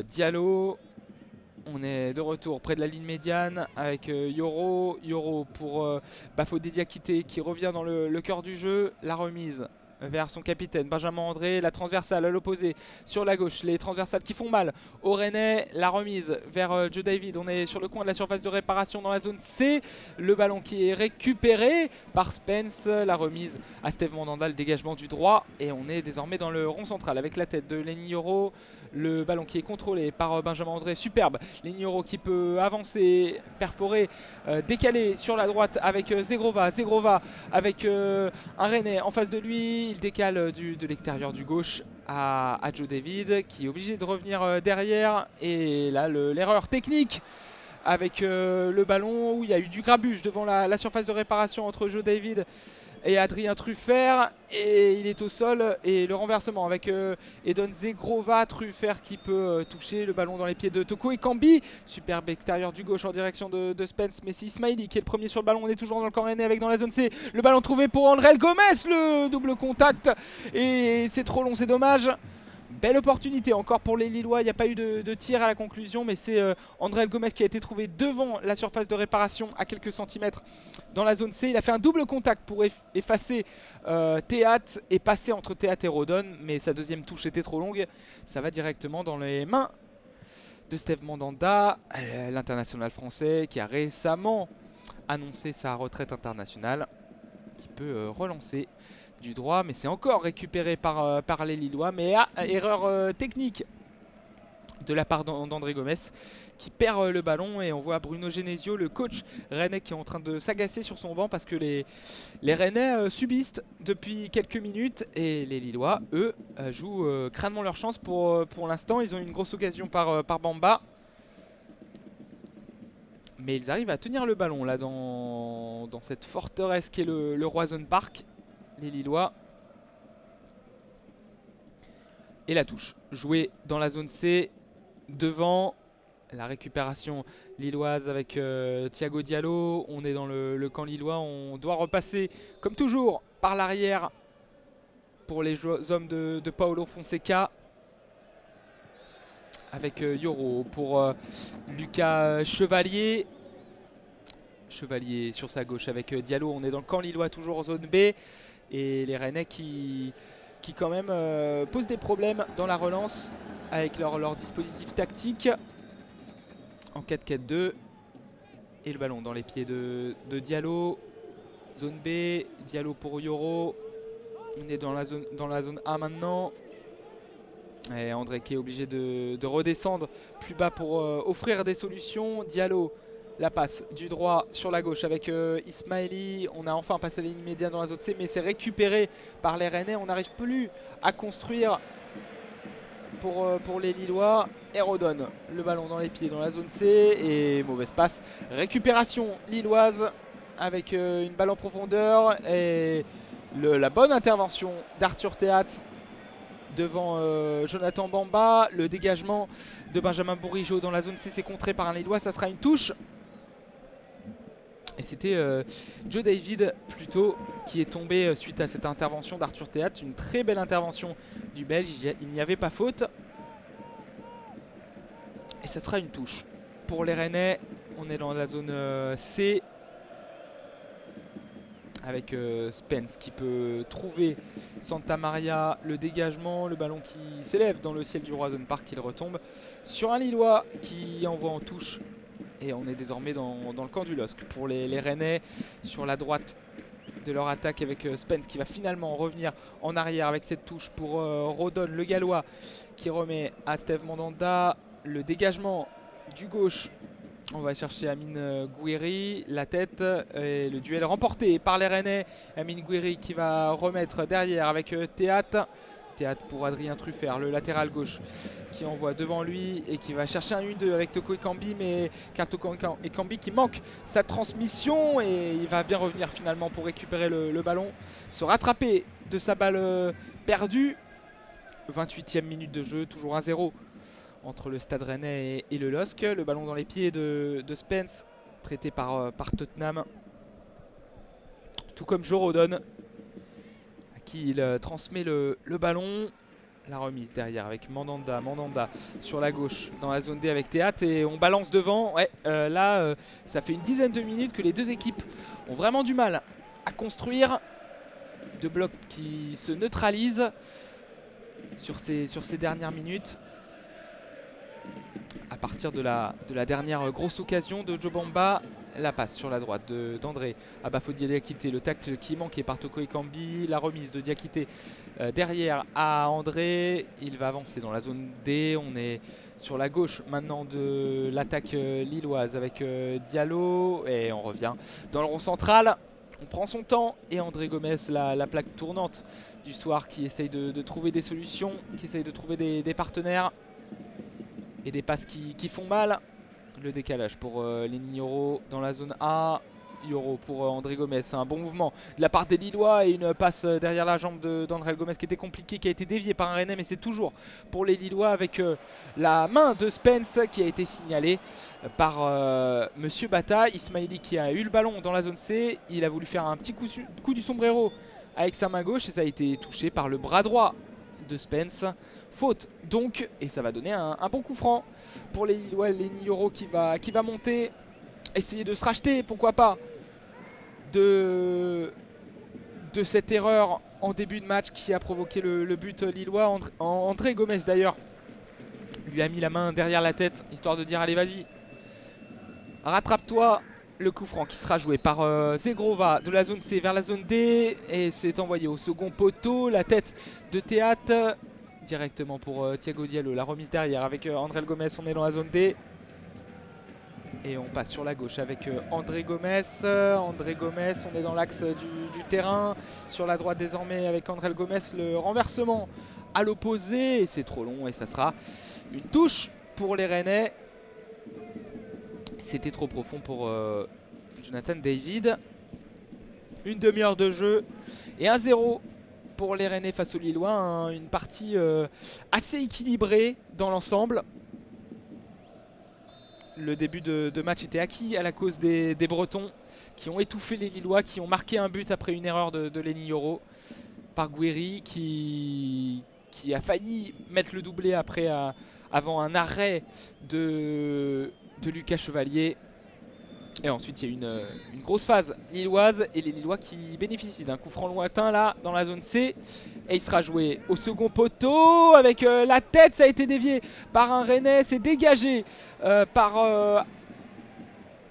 Diallo. On est de retour près de la ligne médiane avec Yoro. Yoro pour Bafodé Diakité qui revient dans le cœur du jeu. La remise vers son capitaine Benjamin André. La transversale à l'opposé sur la gauche. Les transversales qui font mal au Rennais. La remise vers Joe David. On est sur le coin de la surface de réparation dans la zone C. Le ballon qui est récupéré par Spence. La remise à Steve Mandanda. Le dégagement du droit. Et on est désormais dans le rond central avec la tête de Lenny Yoro. Le ballon qui est contrôlé par Benjamin André, superbe. Lenny Yoro qui peut avancer, perforer, décaler sur la droite avec Zegrova. Zegrova avec un Rennais en face de lui. Il décale de l'extérieur du gauche à Joe David qui est obligé de revenir derrière. Et là l'erreur technique avec le ballon où il y a eu du grabuge devant la surface de réparation entre Joe David et Adrien Truffert, et il est au sol. Et le renversement avec Edon Zegrova, Truffert qui peut toucher le ballon dans les pieds de Toko Ekambi. Superbe extérieur du gauche en direction de Spence, mais c'est Ismaili qui est le premier sur le ballon. On est toujours dans le camp rennais avec dans la zone C le ballon trouvé pour André Gomez, le double contact et c'est trop long, c'est dommage. Belle opportunité encore pour les Lillois, il n'y a pas eu de tir à la conclusion, mais c'est André Gomez qui a été trouvé devant la surface de réparation à quelques centimètres dans la zone C. Il a fait un double contact pour effacer Théâtre et passer entre Théâtre et Rodon, mais sa deuxième touche était trop longue. Ça va directement dans les mains de Steve Mandanda, l'international français qui a récemment annoncé sa retraite internationale, qui peut relancer du droit, mais c'est encore récupéré par les Lillois. Mais erreur technique de la part d'André Gomez qui perd le ballon. Et on voit Bruno Genesio, le coach rennais, qui est en train de s'agacer sur son banc parce que les Rennais subissent depuis quelques minutes et les Lillois, eux, jouent crânement leur chance pour l'instant. Ils ont une grosse occasion par Bamba, mais ils arrivent à tenir le ballon là dans cette forteresse qui est le Roison Park, les Lillois. Et la touche jouée dans la zone C devant. La récupération lilloise avec Thiago Diallo. On est dans le camp lillois. On doit repasser comme toujours par l'arrière pour les hommes de Paulo Fonseca, avec Yoro pour Lucas Chevalier. Chevalier sur sa gauche avec Diallo. On est dans le camp lillois, toujours en zone B. Et les Rennais qui quand même posent des problèmes dans la relance avec leur dispositif tactique. En 4-4-2. Et le ballon dans les pieds de Diallo. Zone B, Diallo pour Yoro. On est dans la zone A maintenant. Et André qui est obligé de redescendre plus bas pour offrir des solutions. Diallo, la passe du droit sur la gauche avec Ismaili. On a enfin passé la ligne médiane dans la zone C, mais c'est récupéré par les Rennais. On n'arrive plus à construire pour les Lillois. Et redonne le ballon dans les pieds dans la zone C. Et mauvaise passe. Récupération lilloise avec une balle en profondeur. Et la bonne intervention d'Arthur Théat devant Jonathan Bamba. Le dégagement de Benjamin Bourigeaud dans la zone C, c'est contré par un Lillois. Ça sera une touche. Et c'était Joe David plutôt qui est tombé suite à cette intervention d'Arthur Théat. Une très belle intervention du Belge. Il n'y avait pas faute. Et ça sera une touche pour les Rennais. On est dans la zone C. Avec Spence qui peut trouver Santa Maria, le dégagement, le ballon qui s'élève dans le ciel du Roison Park, il retombe sur un Lillois qui envoie en touche. Et on est désormais dans le camp du LOSC pour les Rennais sur la droite de leur attaque avec Spence qui va finalement revenir en arrière avec cette touche pour Rodon, le Gallois, qui remet à Steve Mandanda. Le dégagement du gauche. On va chercher Amine Gouiri, la tête, et le duel remporté par les Rennais. Amine Gouiri qui va remettre derrière avec Théat. Théat pour Adrien Truffert, le latéral gauche, qui envoie devant lui et qui va chercher un 1-2 avec Toko Ekambi, mais car Toko Ekambi qui manque sa transmission et il va bien revenir finalement pour récupérer le ballon, se rattraper de sa balle perdue. 28e minute de jeu, toujours 1-0. Entre le Stade Rennais et le LOSC. Le ballon dans les pieds de Spence, prêté par Tottenham. Tout comme Joe Rodon, à qui il transmet le ballon. La remise derrière avec Mandanda. Mandanda sur la gauche dans la zone D avec Théat. Et on balance devant. Ouais, là, ça fait une dizaine de minutes que les deux équipes ont vraiment du mal à construire. Deux blocs qui se neutralisent sur ces dernières minutes. À partir de la dernière grosse occasion de Joe Bamba, la passe sur la droite d'André à Bafodie Diakité, le tacle qui manquait par Toko Ekambi, la remise de Diakité derrière à André. Il va avancer dans la zone D. On est sur la gauche maintenant de l'attaque lilloise avec Diallo et on revient dans le rond central. On prend son temps et André Gomez, la plaque tournante du soir, qui essaye de trouver des solutions, qui essaye de trouver des partenaires. Et des passes qui font mal. Le décalage pour Lenny Yoro dans la zone A. Yoro pour André Gomez. C'est un bon mouvement de la part des Lillois. Et une passe derrière la jambe d'André Gomez qui était compliquée, qui a été déviée par un Rennais. Mais c'est toujours pour les Lillois avec la main de Spence qui a été signalée par Monsieur Bata. Ismaili qui a eu le ballon dans la zone C. Il a voulu faire un petit coup du sombrero avec sa main gauche. Et ça a été touché par le bras droit de Spence. Faute donc, et ça va donner un bon coup franc pour les Lillois. Lenny Yoro qui va monter, essayer de se racheter, pourquoi pas, de cette erreur en début de match qui a provoqué le but lillois. André Gomez d'ailleurs lui a mis la main derrière la tête, histoire de dire allez vas-y, rattrape-toi. Le coup franc qui sera joué par Zegrova de la zone C vers la zone D. Et c'est envoyé au second poteau. La tête de Théat directement pour Thiago Diallo. La remise derrière avec André Gomez. On est dans la zone D. Et on passe sur la gauche avec André Gomez. André Gomez, on est dans l'axe du terrain. Sur la droite désormais avec André Gomez. Le renversement à l'opposé. Et c'est trop long et ça sera une touche pour les Rennais. C'était trop profond pour Jonathan David. Une demi-heure de jeu et 1-0 pour les Rennais face aux Lillois. Une partie assez équilibrée dans l'ensemble. Le début de match était acquis à la cause des Bretons qui ont étouffé les Lillois, qui ont marqué un but après une erreur de Lenny Yoro par Gouiri qui a failli mettre le doublé après avant un arrêt de Lucas Chevalier. Et ensuite il y a une grosse phase lilloise et les Lillois qui bénéficient d'un coup franc lointain là dans la zone C. Et il sera joué au second poteau avec la tête, ça a été dévié par un Rennais, c'est dégagé par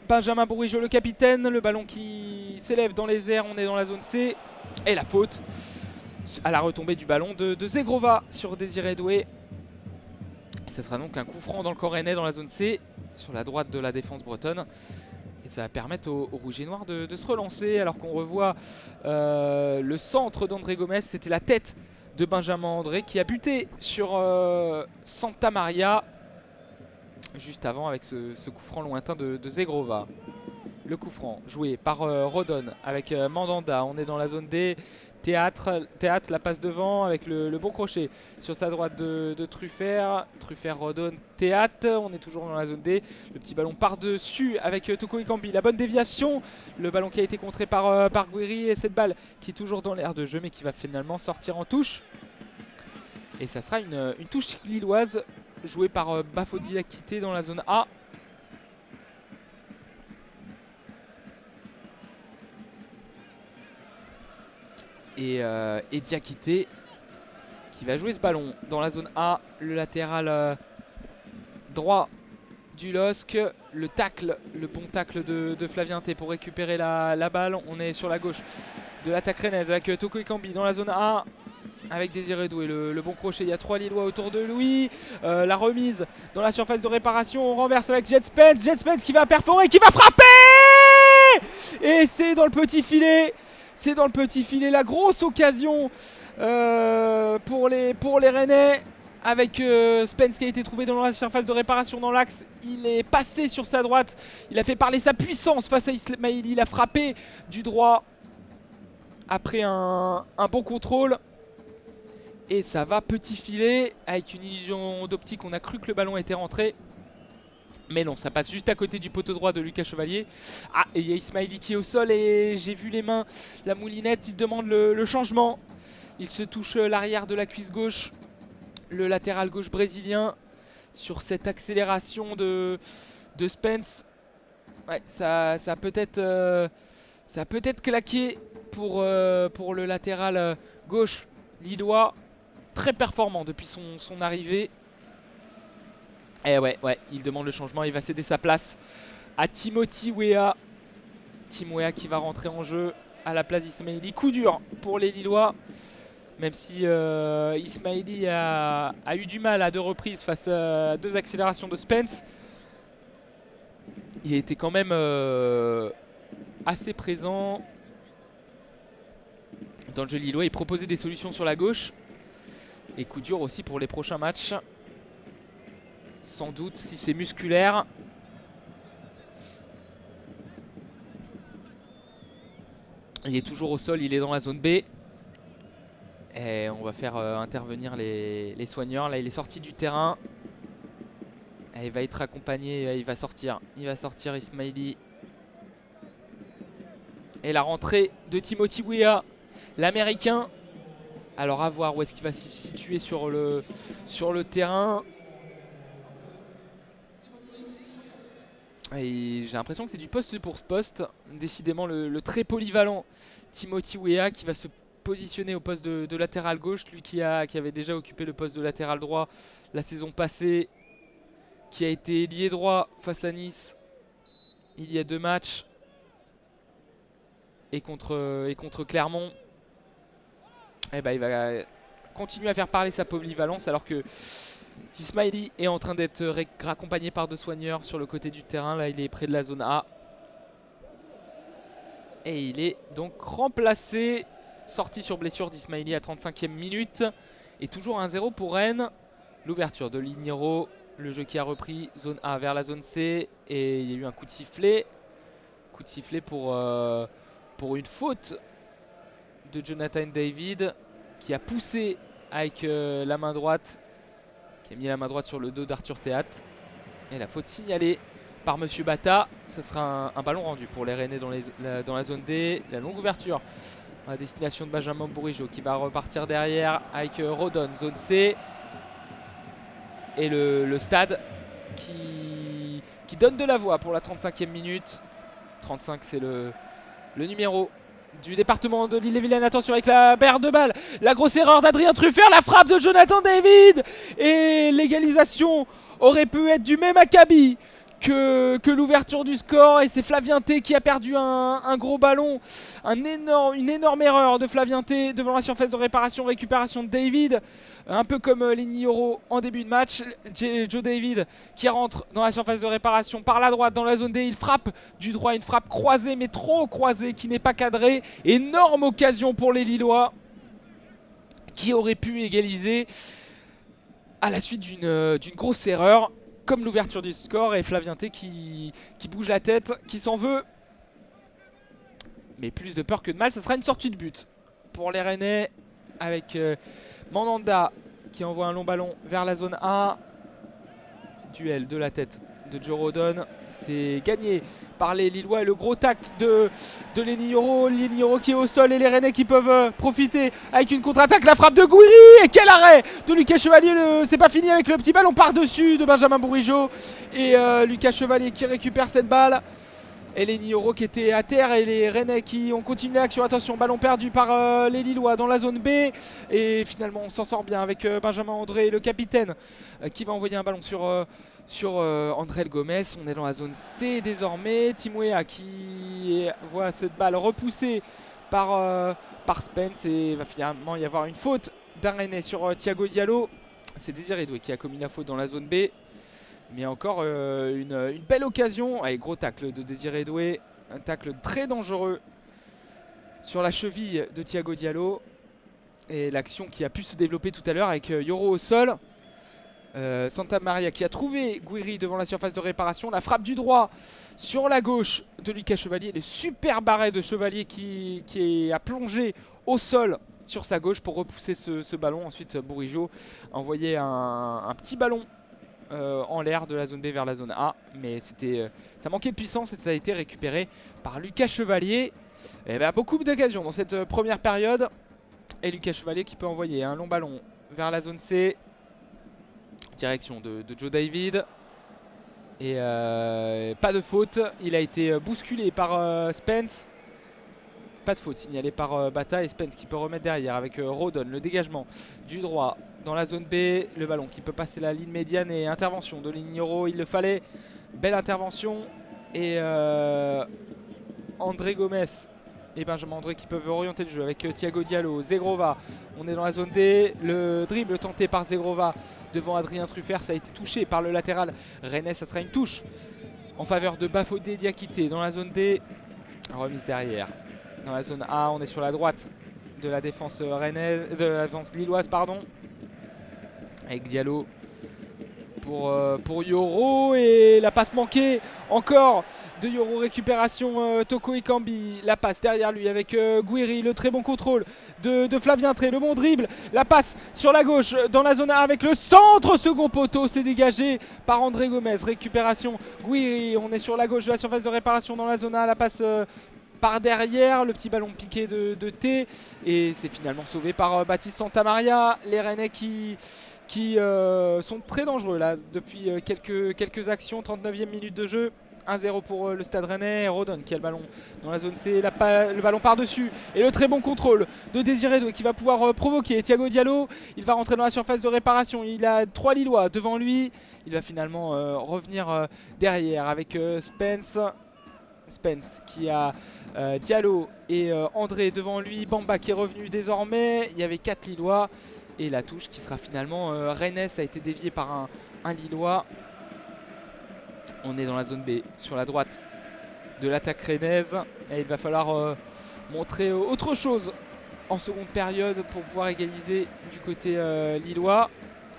Benjamin Bourigeaud le capitaine. Le ballon qui s'élève dans les airs, on est dans la zone C. Et la faute à la retombée du ballon de Zegrova sur Désiré Doué. Et ce sera donc un coup franc dans le camp rennais dans la zone C, sur la droite de la défense bretonne. Et ça va permettre aux Rouges et Noirs de se relancer, alors qu'on revoit le centre d'André Gomes. C'était la tête de Benjamin André qui a buté sur Santa Maria juste avant avec ce coup franc lointain de Zegrova. Le coup franc joué par Rodon avec Mandanda. On est dans la zone D. Théâtre, la passe devant avec le bon crochet sur sa droite de Truffert. Truffert, Rodon, Théâtre. On est toujours dans la zone D. Le petit ballon par-dessus avec Toko Ekambi. La bonne déviation. Le ballon qui a été contré par Guiri. Et cette balle qui est toujours dans l'air de jeu mais qui va finalement sortir en touche. Et ça sera une touche lilloise jouée par Bafodi Diakité dans la zone A. Et Diakité qui va jouer ce ballon dans la zone A. Le latéral droit du LOSC. Le tacle, le bon tacle de Flavien T pour récupérer la balle. On est sur la gauche de l'attaque rennaise avec Toko Ekambi dans la zone A. Avec Désiré Doué, le bon crochet. Il y a 3 Lillois autour de lui. La remise dans la surface de réparation. On renverse avec Jet Spence. Jet Spence qui va perforer, qui va frapper. Et c'est dans le petit filet. C'est dans le petit filet, la grosse occasion pour les Rennais. Avec Spence qui a été trouvé dans la surface de réparation dans l'axe. Il est passé sur sa droite. Il a fait parler sa puissance face à Ismaili. Il a frappé du droit après un bon contrôle. Et ça va petit filet. Avec une illusion d'optique, on a cru que le ballon était rentré. Mais non, ça passe juste à côté du poteau droit de Lucas Chevalier. Ah, et il y a Ismaili qui est au sol et j'ai vu les mains. La moulinette, il demande le changement. Il se touche l'arrière de la cuisse gauche. Le latéral gauche brésilien sur cette accélération de Spence. Ouais, ça a peut-être claqué pour le latéral gauche lillois. Très performant depuis son arrivée. Et ouais, il demande le changement, il va céder sa place à Timothy Weah. Tim Weah qui va rentrer en jeu à la place d'Ismaili. Coup dur pour les Lillois, même si Ismaili a eu du mal à 2 reprises face à 2 accélérations de Spence. Il était quand même assez présent dans le jeu lillois. Il proposait des solutions sur la gauche. Et coup dur aussi pour les prochains matchs. Sans doute si c'est musculaire. Il est toujours au sol, il est dans la zone B. Et on va faire intervenir les soigneurs. Là il est sorti du terrain. Et il va être accompagné, il va sortir Ismaili. Et la rentrée de Timothy Weah, l'américain. Alors à voir où est-ce qu'il va se situer sur le terrain. J'ai l'impression que c'est du poste pour ce poste. Décidément le très polyvalent Timothy Weah qui va se positionner au poste de latéral gauche. Lui qui avait déjà occupé le poste de latéral droit la saison passée. Qui a été ailier droit face à Nice il y a 2 matchs. Et contre Clermont. Et bah, il va continuer à faire parler sa polyvalence alors que Ismaili est en train d'être raccompagné par 2 soigneurs sur le côté du terrain. Là il est près de la zone A. Et il est donc remplacé. Sorti sur blessure d'Ismaili à 35e minute. Et toujours 1-0 pour Rennes. L'ouverture de Lignero. Le jeu qui a repris zone A vers la zone C. Et il y a eu un coup de sifflet. Coup de sifflet pour une faute de Jonathan David. Qui a poussé avec la main droite. Qui a mis la main droite sur le dos d'Arthur Théâtre. Et la faute signalée par Monsieur Bata. Ça sera un ballon rendu pour les Rennais dans la zone D. La longue ouverture à destination de Benjamin Bourigeaud qui va repartir derrière avec Rodon, zone C. Et le stade qui donne de la voix pour la 35e minute. 35, c'est le numéro du département de l'Ille-et-Vilaine. Attention avec la paire de balles. La grosse erreur d'Adrien Truffert. La frappe de Jonathan David. Et l'égalisation aurait pu être du même acabit que l'ouverture du score. Et c'est Flavien T qui a perdu un gros ballon. Une énorme erreur de Flavien T devant la surface de réparation. Récupération de David. Un peu comme Lenny Yoro en début de match. Joe David qui rentre dans la surface de réparation par la droite dans la zone D. Il frappe du droit, une frappe croisée mais trop croisée qui n'est pas cadrée. Énorme occasion pour les Lillois qui auraient pu égaliser à la suite d'une grosse erreur comme l'ouverture du score. Et Flavien T qui bouge la tête, qui s'en veut. Mais plus de peur que de mal, ce sera une sortie de but pour les Rennais avec Mandanda qui envoie un long ballon vers la zone A. Duel de la tête de Joe Rodon. C'est gagné par les Lillois et le gros tac de Lenny Yoro. Lenny Yoro qui est au sol et les Rennais qui peuvent profiter avec une contre-attaque. La frappe de Gouiri et quel arrêt de Lucas Chevalier. C'est pas fini avec le petit ballon par-dessus de Benjamin Bourigeaud. Et Lucas Chevalier qui récupère cette balle. Et Lenny Yoro qui était à terre et les Rennais qui ont continué l'action. Attention, ballon perdu par les Lillois dans la zone B. Et finalement on s'en sort bien avec Benjamin André, le capitaine, qui va envoyer un ballon sur André Gomez. On est dans la zone C désormais. Timouéa qui voit cette balle repoussée par Spence. Et il va finalement y avoir une faute d'un Rennais sur Thiago Diallo. C'est Désiré Doué qui a commis la faute dans la zone B. Mais encore une belle occasion. Allez, gros tacle de Désiré Doué. Un tacle très dangereux sur la cheville de Thiago Diallo. Et l'action qui a pu se développer tout à l'heure avec Yoro au sol. Santa Maria qui a trouvé Gouiri devant la surface de réparation. La frappe du droit sur la gauche de Lucas Chevalier. Le super barret de Chevalier qui a plongé au sol sur sa gauche pour repousser ce ballon. Ensuite Bourigeaud a envoyé un petit ballon en l'air de la zone B vers la zone A, mais ça manquait de puissance et ça a été récupéré par Lucas Chevalier. Et ben, beaucoup d'occasions dans cette première période et Lucas Chevalier qui peut envoyer un long ballon vers la zone C, direction de Joe David. Et pas de faute, il a été bousculé par Spence. Pas de faute signalée par Bata et Spence qui peut remettre derrière avec Rodon. Le dégagement du droit dans la zone B. Le ballon qui peut passer la ligne médiane et intervention de Lenny Yoro. Il le fallait. Belle intervention. Et André Gomez et Benjamin André qui peuvent orienter le jeu avec Thiago Diallo. Zegrova. On est dans la zone D. Le dribble tenté par Zegrova devant Adrien Truffert. Ça a été touché par le latéral Rennais. Ça sera une touche en faveur de Bafodé Diakité dans la zone D. Remise derrière. Dans la zone A, on est sur la droite de la défense rennaise, de la défense lilloise, pardon. Avec Diallo pour Yoro et la passe manquée encore de Yoro. Récupération Toko Ekambi. La passe derrière lui avec Gouiri. Le très bon contrôle de Flavien Tré. Le bon dribble. La passe sur la gauche dans la zone A avec le centre. Second poteau. C'est dégagé par André Gomez. Récupération Gouiri. On est sur la gauche de la surface de réparation dans la zone A. La passe par derrière, le petit ballon piqué de T et c'est finalement sauvé par Baptiste Santamaria. Les Rennais qui sont très dangereux là depuis quelques actions. 39e minute de jeu, 1-0 pour le Stade Rennais. Rodon qui a le ballon dans la zone C, le ballon par-dessus et le très bon contrôle de Désiré Doué qui va pouvoir provoquer Thiago Diallo. Il va rentrer dans la surface de réparation, il a 3 Lillois devant lui. Il va finalement revenir derrière avec Spence qui a Diallo et André devant lui. Bamba qui est revenu désormais. Il y avait 4 Lillois. Et la touche qui sera finalement Rennais. Ça a été dévié par un Lillois. On est dans la zone B sur la droite de l'attaque rennaise. Et il va falloir montrer autre chose en seconde période pour pouvoir égaliser du côté lillois.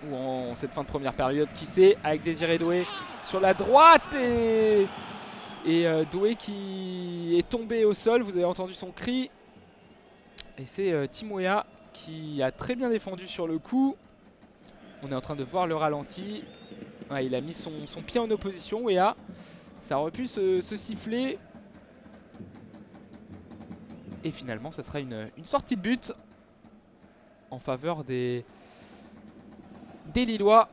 Ou en cette fin de première période, qui sait, avec Désiré Doué sur la droite et Doué qui est tombé au sol. Vous avez entendu son cri. Et c'est Timouéa qui a très bien défendu sur le coup. On est en train de voir le ralenti. Ouais, il a mis son pied en opposition. Wea. Ça aurait pu se siffler. Et finalement, ça sera une sortie de but en faveur des Lillois.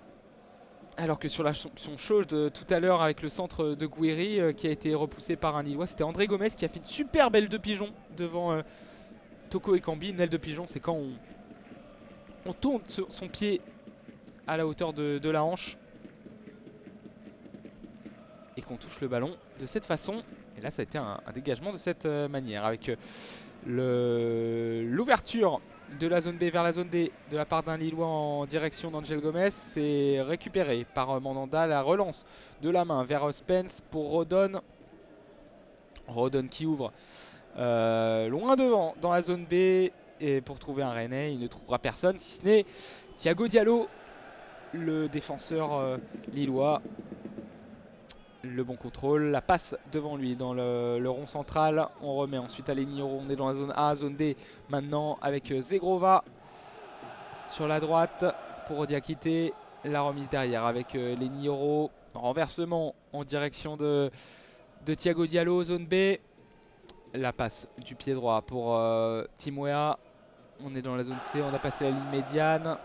Alors que sur l'action chaude de tout à l'heure avec le centre de Gouiri qui a été repoussé par un Lillois, c'était André Gomez qui a fait une super aile de pigeon devant Toko Ekambi. Une aile de pigeon, c'est quand on tourne son pied à la hauteur de la hanche et qu'on touche le ballon de cette façon. Et là ça a été un dégagement de cette manière avec l'ouverture de la zone B vers la zone D de la part d'un Lillois en direction d'Angel Gomez. C'est récupéré par Mandanda. La relance de la main vers Spence pour Rodon. Rodon qui ouvre loin devant dans la zone B. Et pour trouver un Rennais, il ne trouvera personne si ce n'est Thiago Diallo, le défenseur lillois. Le bon contrôle, la passe devant lui dans le rond central. On remet ensuite à Lenioro. On est dans la zone A, zone D maintenant avec Zegrova sur la droite pour Diakité. La remise derrière avec Lenioro. Renversement en direction de Thiago Diallo, zone B. La passe du pied droit pour Timwea. On est dans la zone C, on a passé la ligne médiane.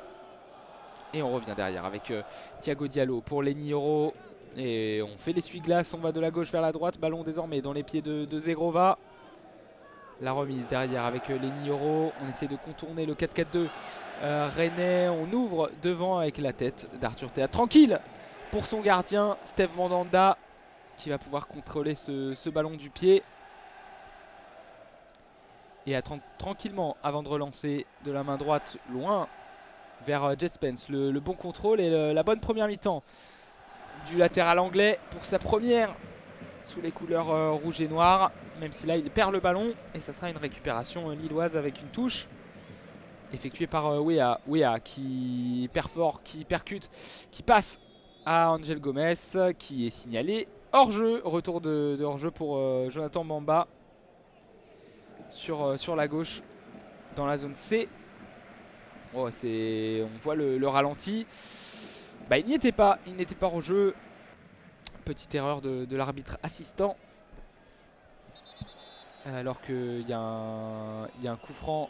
Et on revient derrière avec Thiago Diallo pour Lenioro. Et on fait l'essuie-glace, on va de la gauche vers la droite. Ballon désormais dans les pieds de Zegrova. La remise derrière avec Lenioro. On essaie de contourner le 4-4-2 Rennais. On ouvre devant avec la tête d'Arthur Théâtre. Tranquille pour son gardien, Steve Mandanda, qui va pouvoir contrôler ce ballon du pied. Et attendre tranquillement avant de relancer de la main droite loin vers Jet Spence. Le bon contrôle et la bonne première mi-temps du latéral anglais pour sa première sous les couleurs rouge et noir, même si là il perd le ballon et ça sera une récupération lilloise avec une touche effectuée par Wea qui perfore, qui percute, qui passe à Angel Gomez qui est signalé hors-jeu. Retour de hors-jeu pour Jonathan Bamba sur la gauche dans la zone C. Oh, on voit le ralenti. Bah, il n'y était pas au jeu. Petite erreur de l'arbitre assistant. Alors qu'il y a un coup franc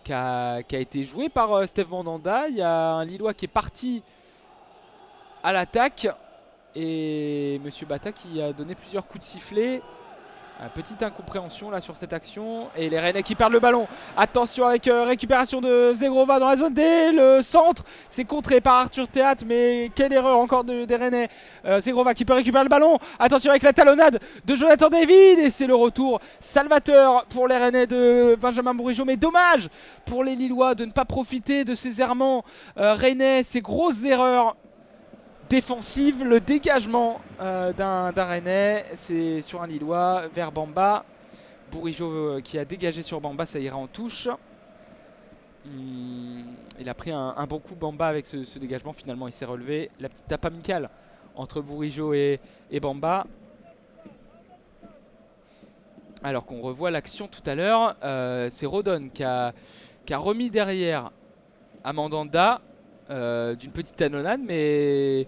qui a été joué par Steve Mandanda. Il y a un Lillois qui est parti à l'attaque. Et Monsieur Bata qui a donné plusieurs coups de sifflet. Petite incompréhension là sur cette action. Et les Rennais qui perdent le ballon. Attention avec récupération de Zegrova dans la zone D. Le centre, c'est contré par Arthur Théâtre. Mais quelle erreur encore des Rennais. Zegrova qui peut récupérer le ballon. Attention avec la talonnade de Jonathan David. Et c'est le retour salvateur pour les Rennais de Benjamin Bourigeaud. Mais dommage pour les Lillois de ne pas profiter de ces errements Rennais. Ces grosses erreurs défensive, le dégagement d'un Rennais, c'est sur un Lillois vers Bamba. Bourigeaud qui a dégagé sur Bamba, ça ira en touche. Il a pris un bon coup Bamba avec ce dégagement, finalement il s'est relevé. La petite tape amicale entre Bourigeaud et Bamba. Alors qu'on revoit l'action tout à l'heure, c'est Rodon qui a remis derrière à Mandanda. D'une petite talonnade, mais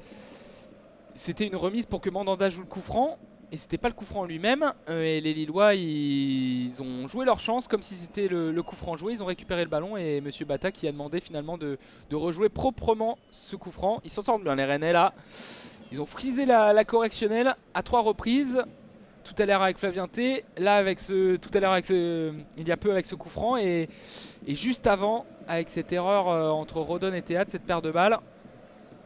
c'était une remise pour que Mandanda joue le coup franc et c'était pas le coup franc lui-même. Et les Lillois ils ont joué leur chance comme si c'était le coup franc joué. Ils ont récupéré le ballon et Monsieur Bata qui a demandé finalement de rejouer proprement ce coup franc. Ils s'en sortent bien les Rennais là. Ils ont frisé la correctionnelle à 3 reprises. Tout à l'heure avec Flavien T, là avec il y a peu avec ce coup franc et juste avant avec cette erreur entre Rodon et Théâtre, cette paire de balles.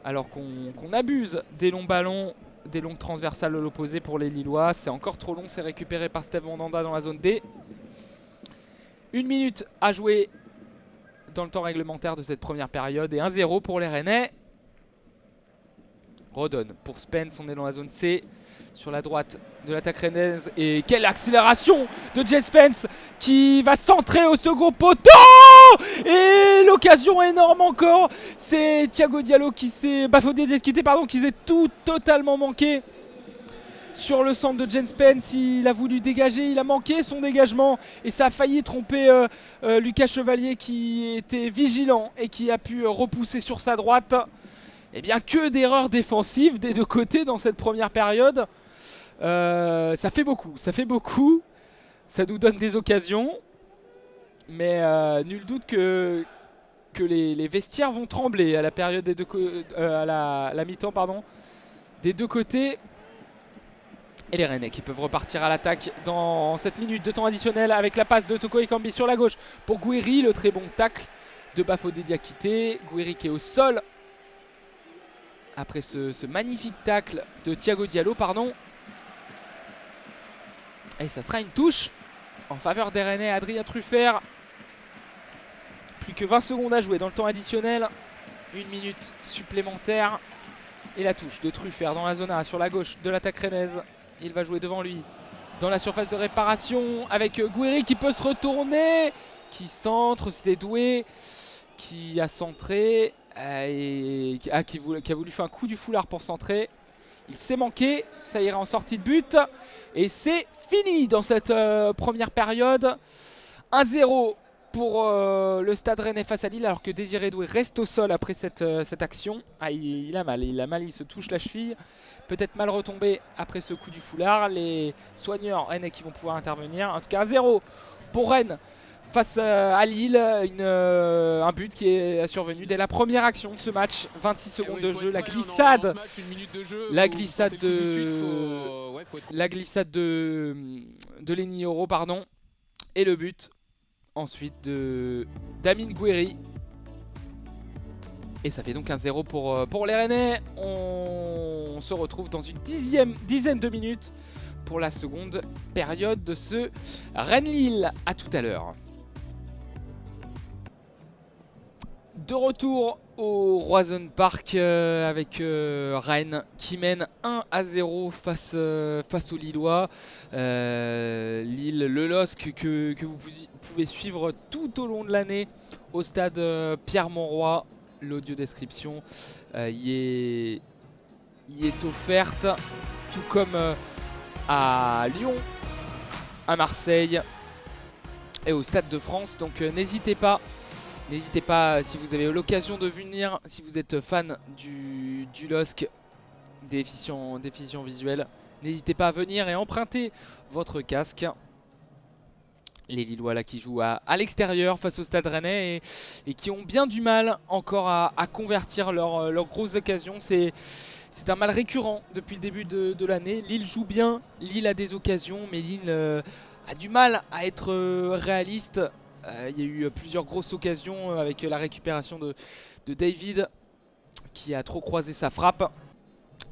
Alors qu'on abuse des longs ballons, des longues transversales de l'opposé pour les Lillois. C'est encore trop long, c'est récupéré par Steve Mandanda dans la zone D. 1 minute à jouer dans le temps réglementaire de cette première période et 1-0 pour les Rennais. Rodon pour Spence, on est dans la zone C sur la droite de l'attaque rennaise et quelle accélération de Jet Spence qui va centrer au second poteau et l'occasion énorme encore, c'est Thiago Diallo qui s'est bafoué d'esquité, qui s'est tout totalement manqué sur le centre de Jet Spence. Il a voulu dégager, il a manqué son dégagement et ça a failli tromper Lucas Chevalier qui était vigilant et qui a pu repousser sur sa droite. Eh bien que d'erreurs défensives des deux côtés dans cette première période. Ça fait beaucoup, ça nous donne des occasions. Mais nul doute que que les vestiaires vont trembler à la période des à la mi-temps, pardon, des deux côtés. Et les Rennais qui peuvent repartir à l'attaque dans cette minute de temps additionnel avec la passe de Toko Ekambi sur la gauche pour Gouiri. Le très bon tacle de Bafodé Diakité. Gouiri qui est au sol après ce magnifique tacle de Thiago Diallo, pardon. Et ça sera une touche en faveur des Rennais. Adrien Truffert. Plus que 20 secondes à jouer dans le temps additionnel. Une minute supplémentaire. Et la touche de Truffert dans la zone A sur la gauche de l'attaque rennaise. Il va jouer devant lui dans la surface de réparation avec Gouiri qui peut se retourner, qui centre, c'était Doué qui a centré et qui a voulu faire un coup du foulard pour centrer. Il s'est manqué, ça ira en sortie de but et c'est fini dans cette première période. 1-0 pour le Stade Rennais face à Lille, alors que Désiré Doué reste au sol après cette action. Ah, il a mal, il se touche la cheville. Peut-être mal retombé après ce coup du foulard. Les soigneurs rennais qui vont pouvoir intervenir. En tout cas, 1-0 pour Rennes face à Lille. Un but qui est survenu dès la première action de ce match. 26 secondes de jeu. La glissade. La glissade de Lenny Yoro, pardon. Et le but ensuite de Damien Gouiri. Et ça fait donc 1-0 pour les Rennais. On se retrouve dans une dizaine de minutes pour la seconde période de ce Rennes-Lille. A tout à l'heure. De retour au Roazhon Park avec Rennes qui mène 1-0 face aux Lillois. Lille, le LOSC que vous pouvez suivre tout au long de l'année au stade Pierre-Mauroy. L'audio description y est offerte, tout comme à Lyon, à Marseille et au Stade de France. Donc n'hésitez pas si vous avez l'occasion de venir, si vous êtes fan du LOSC, des déficients visuels, n'hésitez pas à venir et emprunter votre casque. Les Lillois là qui jouent à l'extérieur face au Stade Rennais et qui ont bien du mal encore à convertir leurs grosses occasions. C'est un mal récurrent depuis le début de l'année. Lille joue bien, Lille a des occasions, mais Lille a du mal à être réaliste. Il y a eu plusieurs grosses occasions avec la récupération de David qui a trop croisé sa frappe.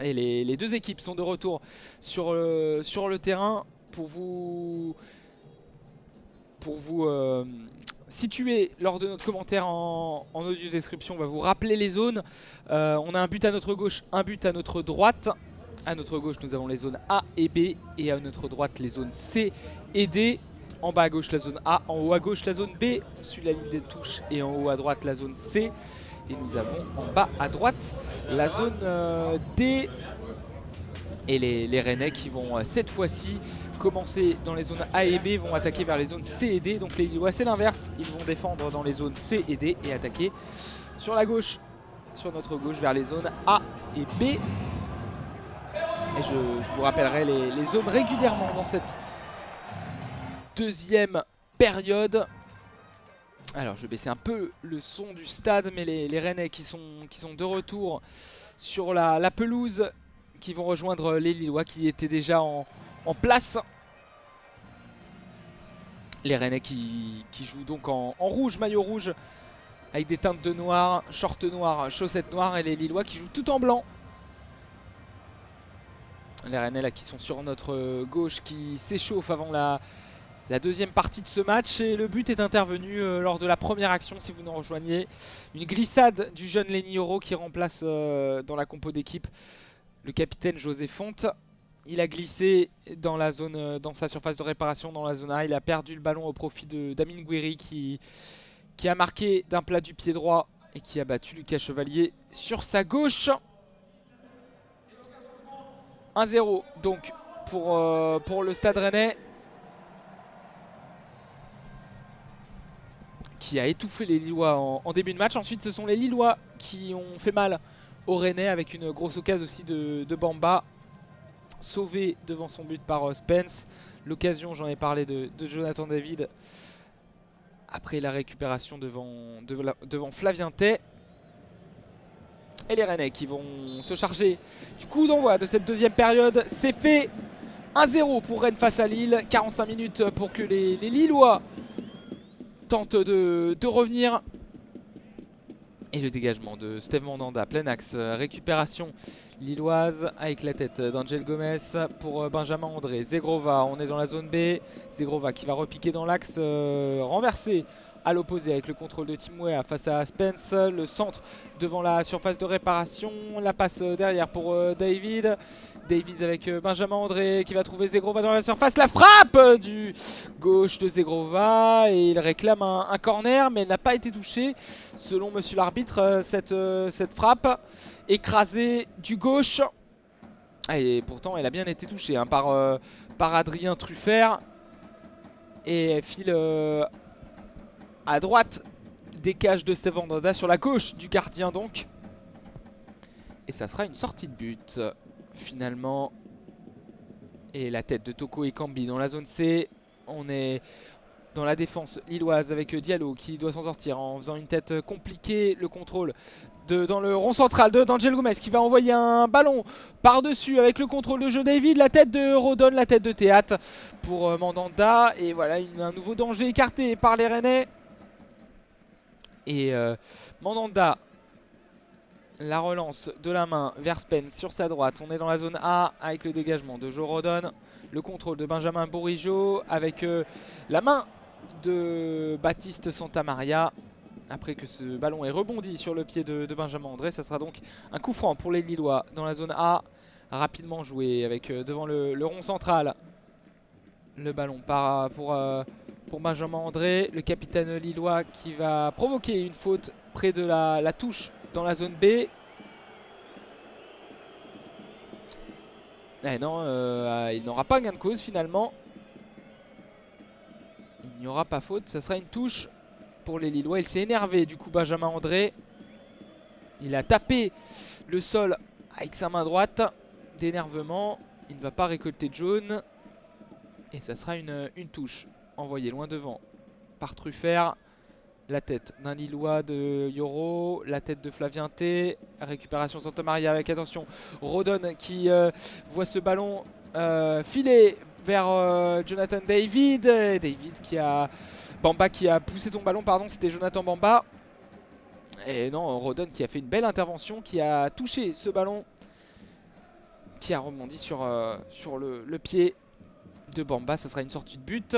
Et les deux équipes sont de retour sur le terrain pour vous situer lors de notre commentaire en audio description. On va vous rappeler les zones. On a un but à notre gauche, un but à notre droite. À notre gauche, nous avons les zones A et B. Et à notre droite, les zones C et D. En bas à gauche, la zone A. En haut à gauche, la zone B. On suit la ligne des touches. Et en haut à droite, la zone C. Et nous avons en bas à droite, la zone D. Et les Rennais qui vont cette fois-ci commencer dans les zones A et B, vont attaquer vers les zones C et D. Donc les Lillois, c'est l'inverse. Ils vont défendre dans les zones C et D et attaquer sur la gauche, sur notre gauche, vers les zones A et B. Et je vous rappellerai les zones régulièrement dans cette deuxième période. Alors je vais baisser un peu le son du stade, mais les Rennais qui sont de retour sur la pelouse, qui vont rejoindre les Lillois qui étaient déjà en place. Les Rennais qui jouent donc en rouge, maillot rouge, avec des teintes de noir, short noir, chaussettes noires, et les Lillois qui jouent tout en blanc. Les Rennais là qui sont sur notre gauche, qui s'échauffent avant la deuxième partie de ce match. Et le but est intervenu lors de la première action, si vous nous rejoignez. Une glissade du jeune Lenny Yoro qui remplace dans la compo d'équipe le capitaine José Fonte. Il a glissé dans la zone, dans sa surface de réparation dans la zone A. Il a perdu le ballon au profit de Damien Gouiri qui a marqué d'un plat du pied droit et qui a battu Lucas Chevalier sur sa gauche. 1-0 donc pour le Stade Rennais, qui a étouffé les Lillois en début de match. Ensuite, ce sont les Lillois qui ont fait mal aux Rennais avec une grosse occasion aussi de Bamba, sauvé devant son but par Spence. L'occasion, j'en ai parlé, de Jonathan David après la récupération devant Flavien Tay. Et les Rennais qui vont se charger du coup d'envoi de cette deuxième période. C'est fait, 1-0 pour Rennes face à Lille. 45 minutes pour que les Lillois tentent de revenir. Et le dégagement de Steve Mandanda, plein axe, récupération lilloise avec la tête d'Angel Gomez pour Benjamin André. Zegrova, on est dans la zone B. Zegrova qui va repiquer dans l'axe, renversé à l'opposé avec le contrôle de Tim Weah face à Spence. Le centre devant la surface de réparation. La passe derrière pour David. Davies avec Benjamin André qui va trouver Zegrova dans la surface. La frappe du gauche de Zegrova et il réclame un corner, mais elle n'a pas été touchée selon monsieur l'arbitre. Cette frappe écrasée du gauche. Et pourtant elle a bien été touchée hein, par Adrien Truffert. Et elle file à droite des cages de Steve Mandanda, sur la gauche du gardien donc. Et ça sera une sortie de but finalement. Et la tête de Toko Ekambi dans la zone C. On est dans la défense lilloise avec Diallo qui doit s'en sortir en faisant une tête compliquée. Le contrôle dans le rond central d'Angel Gomez qui va envoyer un ballon par-dessus avec le contrôle de jeu David. La tête de Rodon, la tête de Théâtre pour Mandanda. Et voilà un nouveau danger écarté par les Rennais. Et Mandanda, la relance de la main vers Spence sur sa droite. On est dans la zone A avec le dégagement de Joe Rodon. Le contrôle de Benjamin Bourigeaud avec la main de Baptiste Santamaria. Après que ce ballon est rebondi sur le pied de Benjamin André. Ça sera donc un coup franc pour les Lillois dans la zone A. Rapidement joué avec devant le rond central. Le ballon pour Benjamin André. Le capitaine lillois qui va provoquer une faute près de la touche dans la zone B. Eh non, il n'aura pas gain de cause finalement. Il n'y aura pas faute, ça sera une touche pour les Lillois. Il s'est énervé du coup Benjamin André. Il a tapé le sol avec sa main droite d'énervement. Il ne va pas récolter de jaune. Et ça sera une touche envoyée loin devant par Truffert. La tête d'un Lillois de Yoro, la tête de Flavien Tay, récupération Santamaria avec attention Rodon qui voit ce ballon filer vers Jonathan David. David qui a... Bamba qui a poussé ton ballon, pardon, c'était Jonathan Bamba. Et non, Rodon qui a fait une belle intervention, qui a touché ce ballon, qui a rebondi sur le pied de Bamba. Ça sera une sortie de but.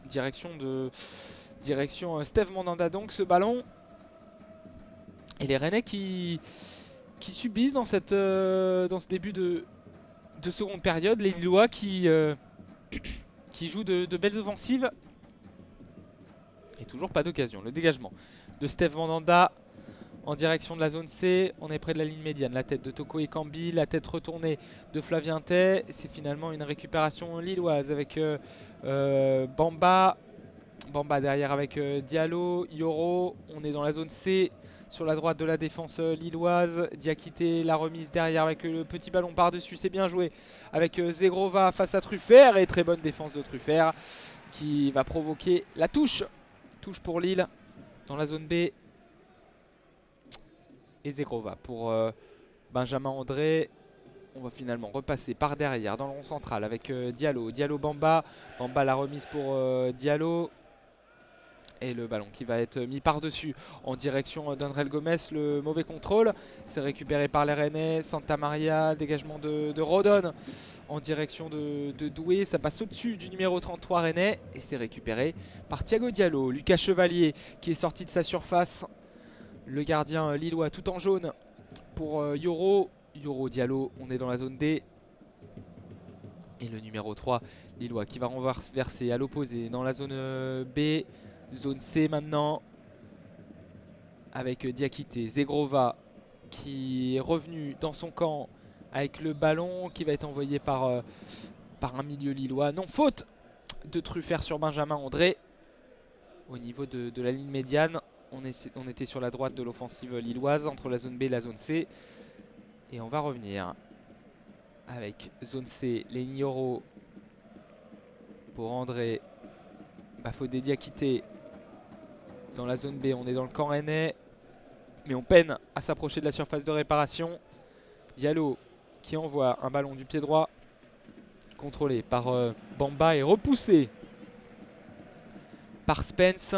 Direction Steve Mandanda donc ce ballon. Et les Rennais qui subissent dans ce début de seconde période. Les Lillois qui jouent de belles offensives. Et toujours pas d'occasion. Le dégagement de Steve Mandanda en direction de la zone C. On est près de la ligne médiane. La tête de Toko Ekambi, la tête retournée de Flavien Tay. C'est finalement une récupération lilloise avec Bamba. Bamba derrière avec Diallo, Yoro. On est dans la zone C sur la droite de la défense lilloise. Diakité, la remise derrière avec le petit ballon par-dessus. C'est bien joué avec Zegrova face à Truffert. Et très bonne défense de Truffert qui va provoquer la touche. Touche pour Lille dans la zone B. Et Zegrova pour Benjamin André. On va finalement repasser par derrière dans le rond central avec Diallo. Diallo Bamba. Bamba la remise pour Diallo. Et le ballon qui va être mis par-dessus en direction d'André Gomez. Le mauvais contrôle. C'est récupéré par les Rennais. Santamaria, dégagement de Rodon en direction de Doué. Ça passe au-dessus du numéro 33 Rennais. Et c'est récupéré par Thiago Diallo. Lucas Chevalier qui est sorti de sa surface. Le gardien lillois tout en jaune pour Yoro. Yoro Diallo, on est dans la zone D. Et le numéro 3 lillois qui va renverser à l'opposé dans la zone B. Zone C maintenant avec Diakité. Zegrova qui est revenu dans son camp avec le ballon qui va être envoyé par un milieu lillois. Non, faute de Truffert sur Benjamin André au niveau de la ligne médiane. On était sur la droite de l'offensive lilloise entre la zone B et la zone C. Et on va revenir avec zone C, les Yoro pour André. Bafodé Diakité Dans la zone B, on est dans le camp rennais. Mais on peine à s'approcher de la surface de réparation. Diallo qui envoie un ballon du pied droit. Contrôlé par Bamba et repoussé par Spence.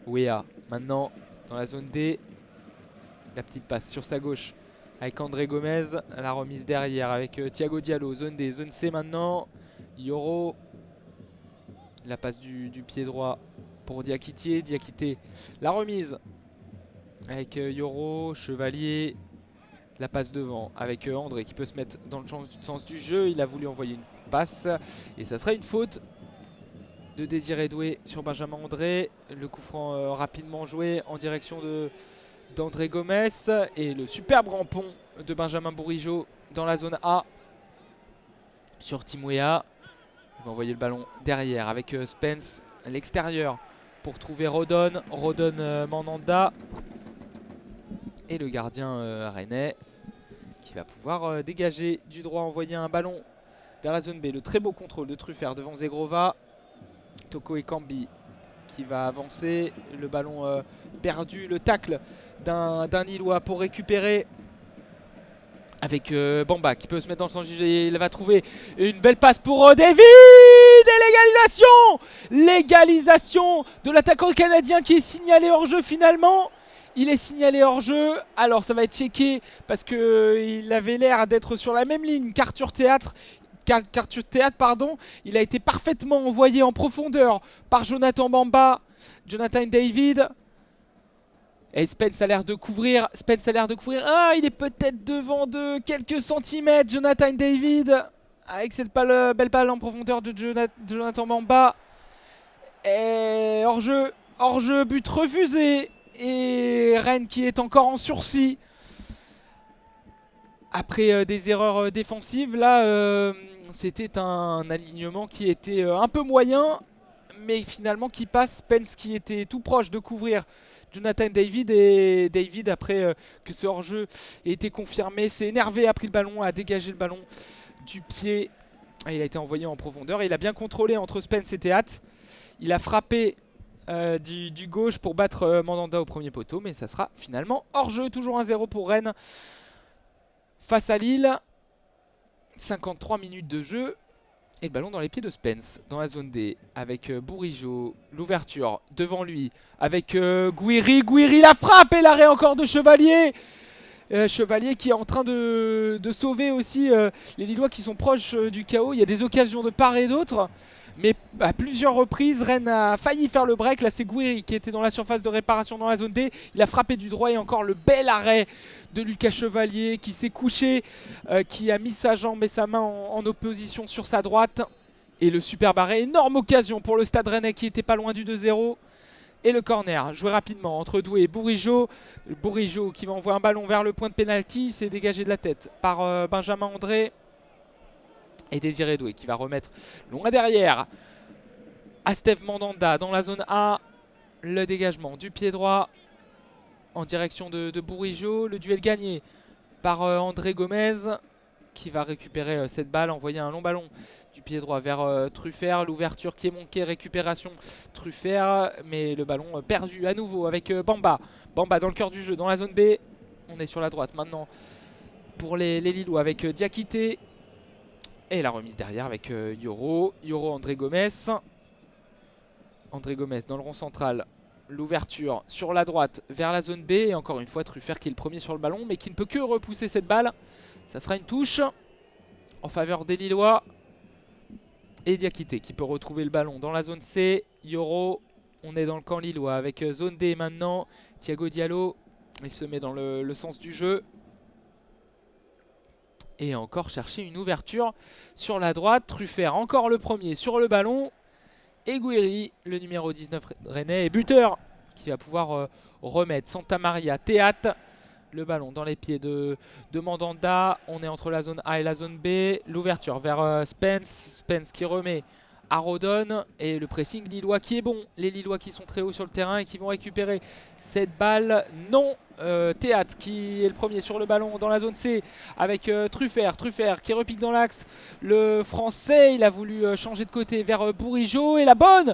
Wea maintenant dans la zone D. La petite passe sur sa gauche avec André Gomez. La remise derrière avec Thiago Diallo. Zone D, zone C maintenant. Yoro. La passe du pied droit pour Diakité. Diakité, la remise avec Yoro, Chevalier. La passe devant avec André qui peut se mettre dans le sens du jeu. Il a voulu envoyer une passe et ça serait une faute de Désiré Doué sur Benjamin André. Le coup franc rapidement joué en direction d'André Gomez. Et le superbe rampon de Benjamin Bourigeaud dans la zone A sur Timouéa. Il va envoyer le ballon derrière avec Spence à l'extérieur pour trouver Rodon. Rodon Mandanda. Et le gardien rennais qui va pouvoir dégager du droit, envoyer un ballon vers la zone B. Le très beau contrôle de Truffert devant Zegrova. Toko Ekambi qui va avancer. Le ballon perdu. Le tacle d'un Lillois pour récupérer avec Bamba qui peut se mettre dans le sens du jeu. Il va trouver une belle passe pour David. Et l'égalisation de l'attaquant canadien qui est signalé hors jeu finalement. Il est signalé hors jeu, alors ça va être checké parce qu'il avait l'air d'être sur la même ligne qu'Arthur Théâtre. Pardon. Il a été parfaitement envoyé en profondeur par Jonathan Bamba, Jonathan David. Et Spence a l'air de couvrir. Ah, il est peut-être devant de quelques centimètres, Jonathan David. Avec cette belle balle en profondeur de Jonathan Bamba. Et hors jeu, but refusé. Et Rennes qui est encore en sursis après des erreurs défensives. Là, c'était un alignement qui était un peu moyen, mais finalement qui passe. Spence qui était tout proche de couvrir Jonathan David. Et David, après que ce hors-jeu ait été confirmé, s'est énervé, a pris le ballon, a dégagé le ballon du pied. Et il a été envoyé en profondeur. Et il a bien contrôlé entre Spence et Théâtre. Il a frappé du gauche pour battre Mandanda au premier poteau, mais ça sera finalement hors jeu. Toujours 1-0 pour Rennes face à Lille. 53 minutes de jeu et le ballon dans les pieds de Spence dans la zone D avec Bourigeaud. L'ouverture devant lui avec Gouiri, la frappe et l'arrêt encore de Chevalier. Chevalier qui est en train de sauver aussi les Lillois qui sont proches du chaos. Il y a des occasions de part et d'autre. Mais à plusieurs reprises, Rennes a failli faire le break. Là, c'est Gouiri qui était dans la surface de réparation dans la zone D. Il a frappé du droit et encore le bel arrêt de Lucas Chevalier qui s'est couché, qui a mis sa jambe et sa main en opposition sur sa droite. Et le superbe arrêt, énorme occasion pour le Stade Rennais qui était pas loin du 2-0. Et le corner, joué rapidement entre Doué et Bourigeaud. Bourigeaud qui va envoyer un ballon vers le point de pénalty. C'est dégagé de la tête par Benjamin André. Et Désiré Doué qui va remettre loin derrière à Steve Mandanda dans la zone A. Le dégagement du pied droit en direction de Bourigeaud. Le duel gagné par André Gomez qui va récupérer cette balle, envoyer un long ballon du pied droit vers Truffert. L'ouverture qui est manquée, récupération Truffert, mais le ballon perdu à nouveau avec Bamba. Bamba dans le cœur du jeu, dans la zone B. On est sur la droite maintenant pour les Lillois avec Diakité. Et la remise derrière avec Yoro, André Gomez. André Gomez dans le rond central. L'ouverture sur la droite vers la zone B. Et encore une fois, Truffert qui est le premier sur le ballon, mais qui ne peut que repousser cette balle. Ça sera une touche en faveur des Lillois. Et Diakité qui peut retrouver le ballon dans la zone C. Yoro, on est dans le camp lillois avec zone D maintenant. Thiago Diallo, il se met dans le sens du jeu. Et encore chercher une ouverture sur la droite. Truffert encore le premier sur le ballon. Et Gouiri, le numéro 19 rennais, et buteur, qui va pouvoir remettre Santa Maria Théâtre. Le ballon dans les pieds de Mandanda. On est entre la zone A et la zone B. L'ouverture vers Spence. Spence qui remet à Rodon. Et le pressing lillois qui est bon. Les Lillois qui sont très hauts sur le terrain et qui vont récupérer cette balle. Non, Théâtre qui est le premier sur le ballon dans la zone C avec Truffert qui repique dans l'axe. Le français, il a voulu changer de côté vers Bourigeaud. Et la bonne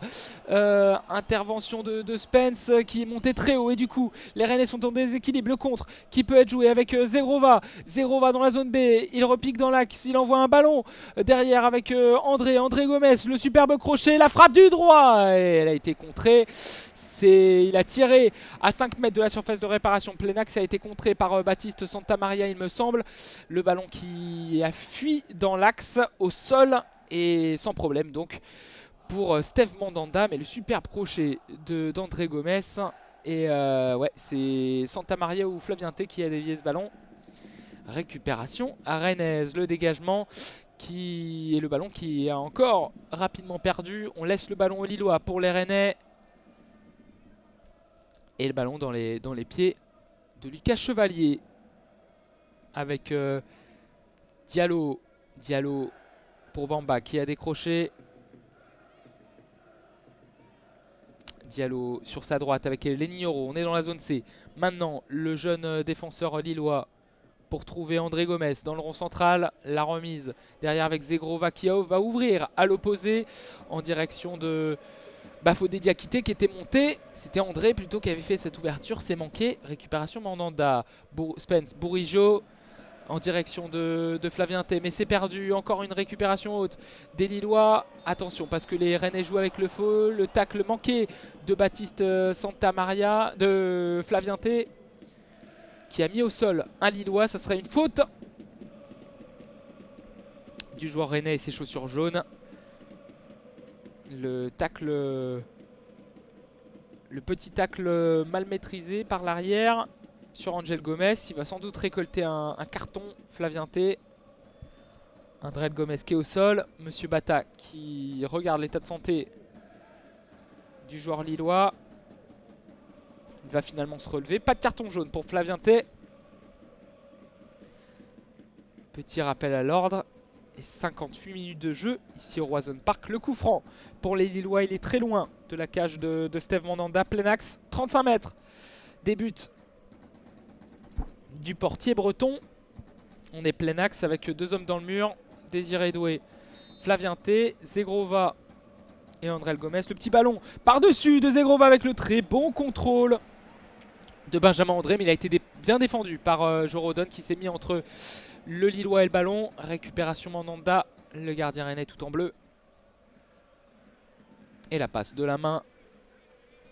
intervention de Spence qui est monté très haut. Et du coup, les Rennais sont en déséquilibre. Le contre qui peut être joué avec Zegrova. Zegrova dans la zone B. Il repique dans l'axe. Il envoie un ballon derrière avec André Gomez. Le superbe crochet. La frappe du droit. Et elle a été contrée. Il a tiré à 5 mètres de la surface de réparation. Plenax a été contré par Baptiste Santamaria, il me semble. Le ballon qui a fui dans l'axe au sol et sans problème donc pour Steve Mandanda. Mais le superbe crochet d'André Gomez. Et ouais, c'est Santamaria ou Flavienté qui a dévié ce ballon. Récupération à Rennes, le dégagement qui est le ballon qui a encore rapidement perdu. On laisse le ballon aux Lillois pour les Rennais. Et le ballon dans les pieds de Lucas Chevalier. Avec Diallo pour Bamba qui a décroché. Diallo sur sa droite avec Lenny Yoro. On est dans la zone C. Maintenant, le jeune défenseur lillois pour trouver André Gomez dans le rond central. La remise derrière avec Zegrova qui va ouvrir à l'opposé en direction de Bafodé Diakité qui était monté. C'était André plutôt qui avait fait cette ouverture. C'est manqué. Récupération Mandanda. Spence, Bourigeaud en direction de Flavienté. Mais c'est perdu. Encore une récupération haute des Lillois. Attention parce que les Rennais jouent avec le feu. Le tacle manqué de Baptiste Santamaria, de Flavienté qui a mis au sol un Lillois. Ça serait une faute du joueur Rennais et ses chaussures jaunes. Le petit tacle mal maîtrisé par l'arrière sur Angel Gomez. Il va sans doute récolter un carton. Flavienté. André Gomez qui est au sol. Monsieur Bata qui regarde l'état de santé du joueur lillois. Il va finalement se relever. Pas de carton jaune pour Flavienté. Petit rappel à l'ordre. Et 58 minutes de jeu ici au Roison Park. Le coup franc pour les Lillois, il est très loin de la cage de Steve Mandanda. Plein axe, 35 mètres. Début du portier breton. On est plein axe avec deux hommes dans le mur. Désiré Doué, Flavienté, Zegrova et André Gomez. Le petit ballon par-dessus de Zegrova avec le très bon contrôle de Benjamin André. Mais il a été bien défendu par Jorodon qui s'est mis entre le Lillois et le ballon. Récupération Mandanda, le gardien rennais tout en bleu. Et la passe de la main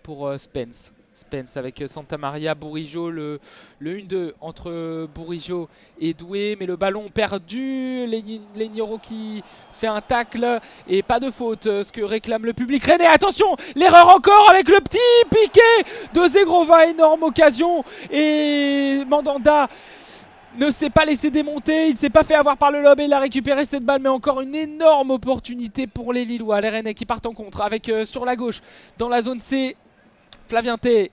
pour Spence. Spence avec Santamaria, Bourigeaud, le 1-2 entre Bourigeaud et Doué. Mais le ballon perdu, Leniro qui fait un tacle et pas de faute, ce que réclame le public rennais. Attention, l'erreur encore avec le petit piqué de Zegrova, énorme occasion. Et Mandanda ne s'est pas laissé démonter, il ne s'est pas fait avoir par le lob et il a récupéré cette balle. Mais encore une énorme opportunité pour les Lillois, les Rennais qui partent en contre avec sur la gauche dans la zone C Flavienté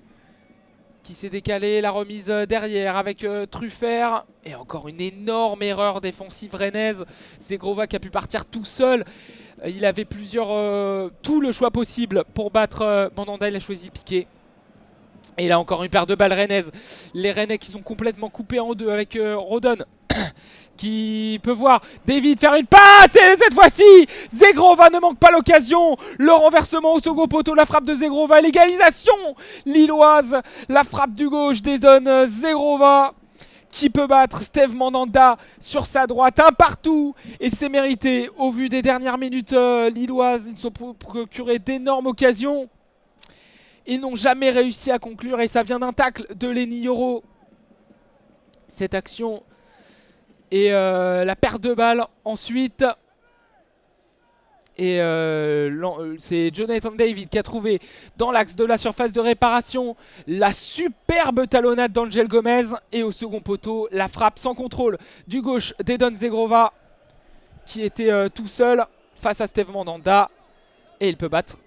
qui s'est décalé, la remise derrière avec Truffert. Et encore une énorme erreur défensive rennaise. Zegrova qui a pu partir tout seul. Il avait tout le choix possible pour battre Mandanda, il a choisi piqué. Et là encore une paire de balles rennaises. Les Rennais qui sont complètement coupés en deux avec Rodon qui peut voir David faire une passe. Et cette fois-ci, Zegrova ne manque pas l'occasion. Le renversement au second poteau, la frappe de Zegrova, l'égalisation lilloise. La frappe du gauche dédonne Zegrova qui peut battre Steve Mandanda sur sa droite. Un partout et c'est mérité au vu des dernières minutes lilloises. Ils se sont procurés d'énormes occasions. Ils n'ont jamais réussi à conclure et ça vient d'un tacle de Lenny Yoro. Cette action et la perte de balle ensuite. Et c'est Jonathan David qui a trouvé dans l'axe de la surface de réparation la superbe talonnade d'Angel Gomez. Et au second poteau, la frappe sans contrôle du gauche d'Edon Zegrova qui était tout seul face à Steve Mandanda. Et il peut battre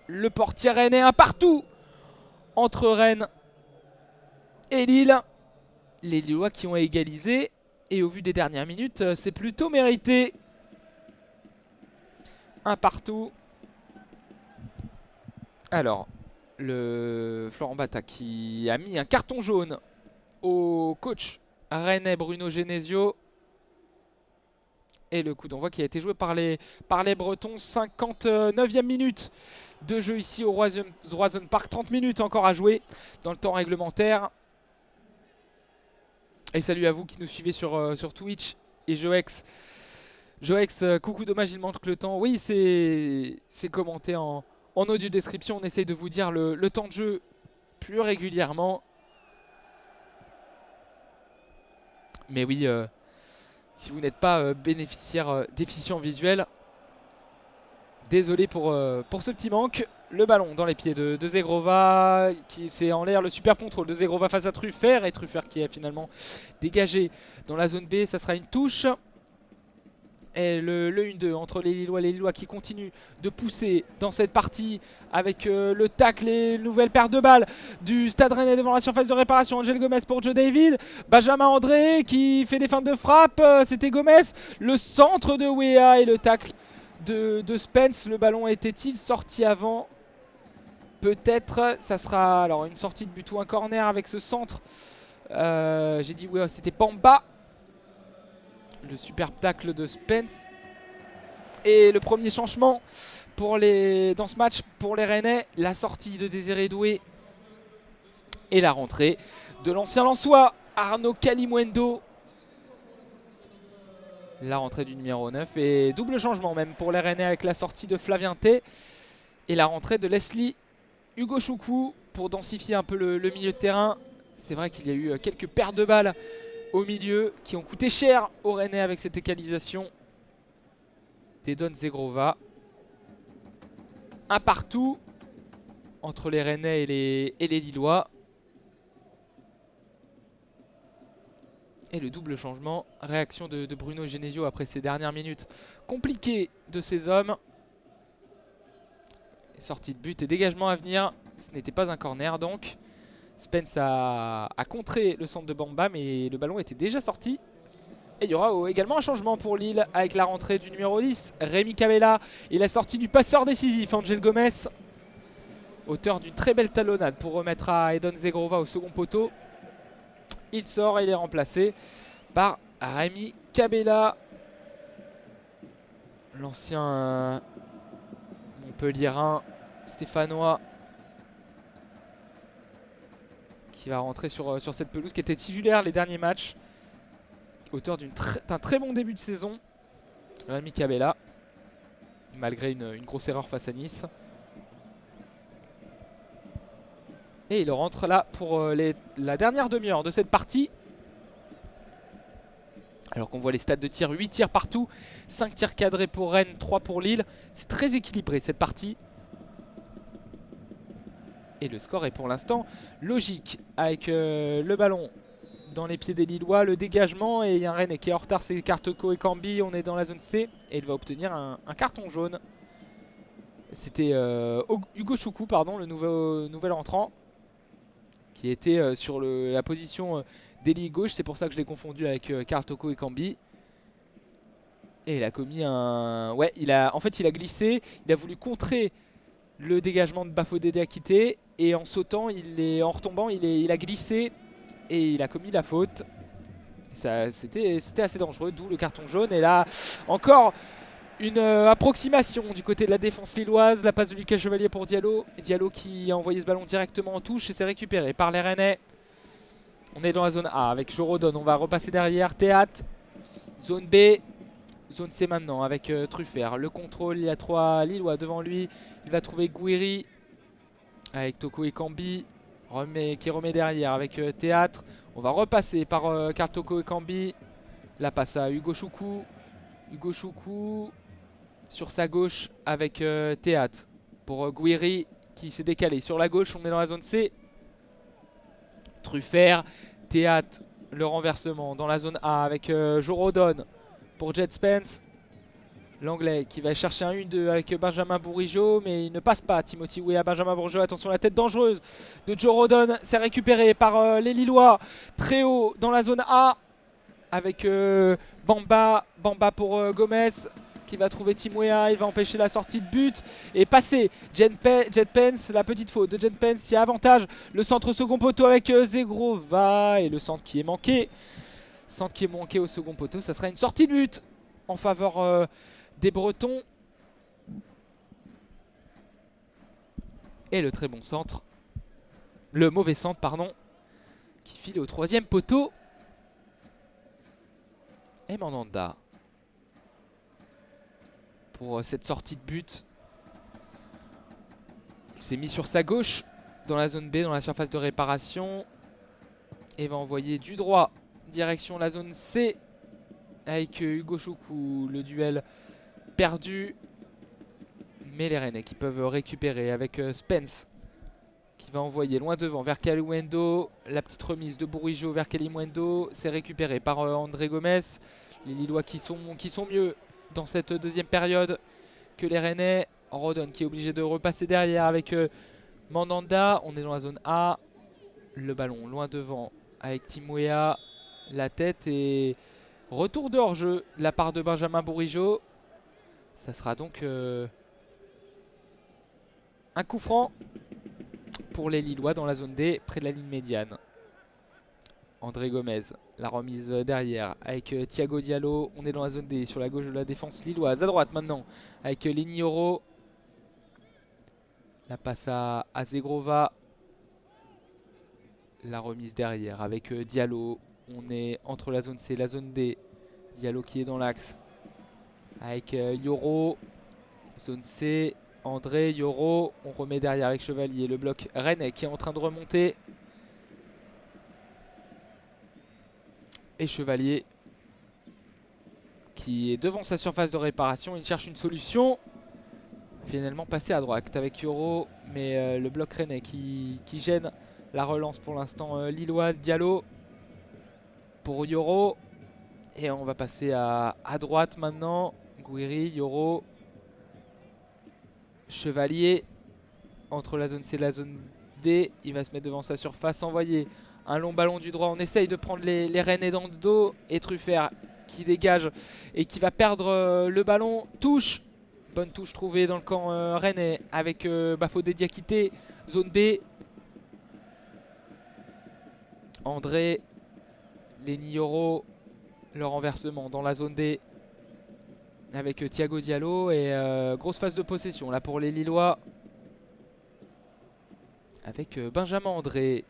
le portier rennais. Un partout entre Rennes et Lille. Les Lillois qui ont égalisé. Et au vu des dernières minutes, c'est plutôt mérité. Un partout. Alors, le Florent Bata qui a mis un carton jaune au coach rennais Bruno Genesio. Et le coup d'envoi qui a été joué par les Bretons. 59e minute de jeu ici au Roazhon Park. 30 minutes encore à jouer dans le temps réglementaire. Et salut à vous qui nous suivez sur Twitch. Et Joex, coucou, dommage, il manque le temps. Oui, c'est commenté en audio description. On essaye de vous dire le temps de jeu plus régulièrement. Mais oui, si vous n'êtes pas bénéficiaire déficient visuel, désolé pour ce petit manque. Le ballon dans les pieds de Zegrova, qui c'est en l'air, le super contrôle de Zegrova face à Truffert. Et Truffert qui est finalement dégagé dans la zone B. Ça sera une touche. Et le 1-2 entre les Lillois qui continuent de pousser dans cette partie avec le tacle et une nouvelle paire de balles du Stade Rennais devant la surface de réparation. Angel Gomez pour Joe David, Benjamin André qui fait des feintes de frappe, c'était Gomez, le centre de Weah et le tacle de Spence. Le ballon était-il sorti avant? Peut-être, ça sera alors une sortie de but ou un corner avec ce centre. J'ai dit Weah, c'était Bamba. Le superbe tacle de Spence. Et le premier changement dans ce match pour les Rennais, la sortie de Désiré Doué et la rentrée de l'ancien Lensois Arnaud Kalimuendo. La rentrée du numéro 9 et double changement même pour les Rennais avec la sortie de Flavien Tay et la rentrée de Leslie Hugo Choukou pour densifier un peu le milieu de terrain. C'est vrai qu'il y a eu quelques paires de balles au milieu qui ont coûté cher aux Rennais avec cette égalisation d'Edon Zegrova. Un partout entre les Rennais et les Lillois. Et le double changement, réaction de Bruno Genesio après ces dernières minutes compliquées de ses hommes. Sortie de but et dégagement à venir. Ce n'était pas un corner donc. Spence a contré le centre de Bamba, mais le ballon était déjà sorti. Et il y aura également un changement pour Lille avec la rentrée du numéro 10, Rémi Cabella, et la sortie du passeur décisif, Angel Gomez. Auteur d'une très belle talonnade pour remettre à Edon Zegrova au second poteau. Il sort et il est remplacé par Rémi Cabella. L'ancien Montpellierin stéphanois qui va rentrer sur cette pelouse qui était titulaire les derniers matchs. Auteur d'un très bon début de saison, Rémi Cabella, malgré une grosse erreur face à Nice. Et il rentre là pour la dernière demi-heure de cette partie. Alors qu'on voit les stats de tir, 8 tirs partout, 5 tirs cadrés pour Rennes, 3 pour Lille. C'est très équilibré cette partie. Et le score est pour l'instant logique avec le ballon dans les pieds des Lillois, le dégagement et il y a un Rennais qui est en retard, c'est Kartoko et Cambi. On est dans la zone C et il va obtenir un carton jaune. C'était Hugo Choukou, pardon, le nouvel entrant qui était sur la position d'ailier gauche. C'est pour ça que je l'ai confondu avec Kartoko et Cambi. Et il a commis un... Ouais, en fait il a glissé, il a voulu contrer le dégagement de Bafodé Diakité et en sautant, en retombant, il a glissé et il a commis la faute. C'était assez dangereux, d'où le carton jaune. Et là, encore une approximation du côté de la défense lilloise. La passe de Lucas Chevalier pour Diallo. Diallo qui a envoyé ce ballon directement en touche et c'est récupéré par les Rennais. On est dans la zone A avec Jorodon. On va repasser derrière. Théâtre. Zone B. Zone C maintenant avec Truffert. Le contrôle, il y a 3 Lillois devant lui. Il va trouver Gouiri avec Toko et Cambi qui remet derrière avec Théâtre. On va repasser par Kartoko et Cambi. La passe à Hugo Choukou. Hugo Choukou sur sa gauche avec Théâtre pour Gouiri qui s'est décalé. Sur la gauche, on est dans la zone C. Truffert, Théâtre, le renversement dans la zone A avec Jorodon pour Jet Spence. L'anglais qui va chercher un 1-2 avec Benjamin Bourigeaud, mais il ne passe pas. Timothy Weah, Benjamin Bourigeaud, attention la tête dangereuse de Jorodon. C'est récupéré par les Lillois. Très haut dans la zone A avec Bamba pour Gomez. qui va trouver Timwea, il va empêcher la sortie de but et passer. Jetpens, la petite faute de Jetpens, il y a avantage. Le centre au second poteau avec Zegrova et le centre qui est manqué. Centre qui est manqué au second poteau, ça sera une sortie de but en faveur des Bretons. Et le très bon centre, le mauvais centre pardon, qui file au troisième poteau. Et Mandanda pour cette sortie de but. Il s'est mis sur sa gauche dans la zone B, dans la surface de réparation. Et va envoyer du droit direction la zone C avec Hugo Choukou. Le duel perdu. Mais les Rennais qui peuvent récupérer avec Spence qui va envoyer loin devant vers Kalimundo. La petite remise de Bourigeaud vers Kalimundo. C'est récupéré par André Gomes. Les Lillois qui sont mieux dans cette deuxième période que les Rennais. Rodon qui est obligé de repasser derrière avec Mandanda. On est dans la zone A. Le ballon loin devant avec Timwea. La tête et retour de hors-jeu de la part de Benjamin Bourigeaud. Ça sera donc un coup franc pour les Lillois dans la zone D, près de la ligne médiane. André Gomez, la remise derrière avec Thiago Diallo. On est dans la zone D, sur la gauche de la défense lilloise. À droite maintenant avec Lenny Yoro. La passe à Zegrova. La remise derrière avec Diallo. On est entre la zone C et la zone D. Diallo qui est dans l'axe avec Yoro. Zone C. André, Yoro, on remet derrière avec Chevalier. Le bloc Rennais qui est en train de remonter. Et Chevalier qui est devant sa surface de réparation. Il cherche une solution. Finalement passé à droite avec Yoro. Mais le bloc Rennais qui gêne la relance pour l'instant lilloise. Diallo pour Yoro. Et on va passer à droite maintenant. Gouiri, Yoro. Chevalier entre la zone C et la zone D. Il va se mettre devant sa surface. Envoyer un long ballon du droit. On essaye de prendre les Rennais dans le dos. Et Truffert qui dégage et qui va perdre le ballon. Touche. Bonne touche trouvée dans le camp Rennais avec Bafodé Diakité. Zone B. André. Lenny Yoro. Le renversement dans la zone D. Avec Thiago Diallo et grosse phase de possession là pour les Lillois. Avec Benjamin André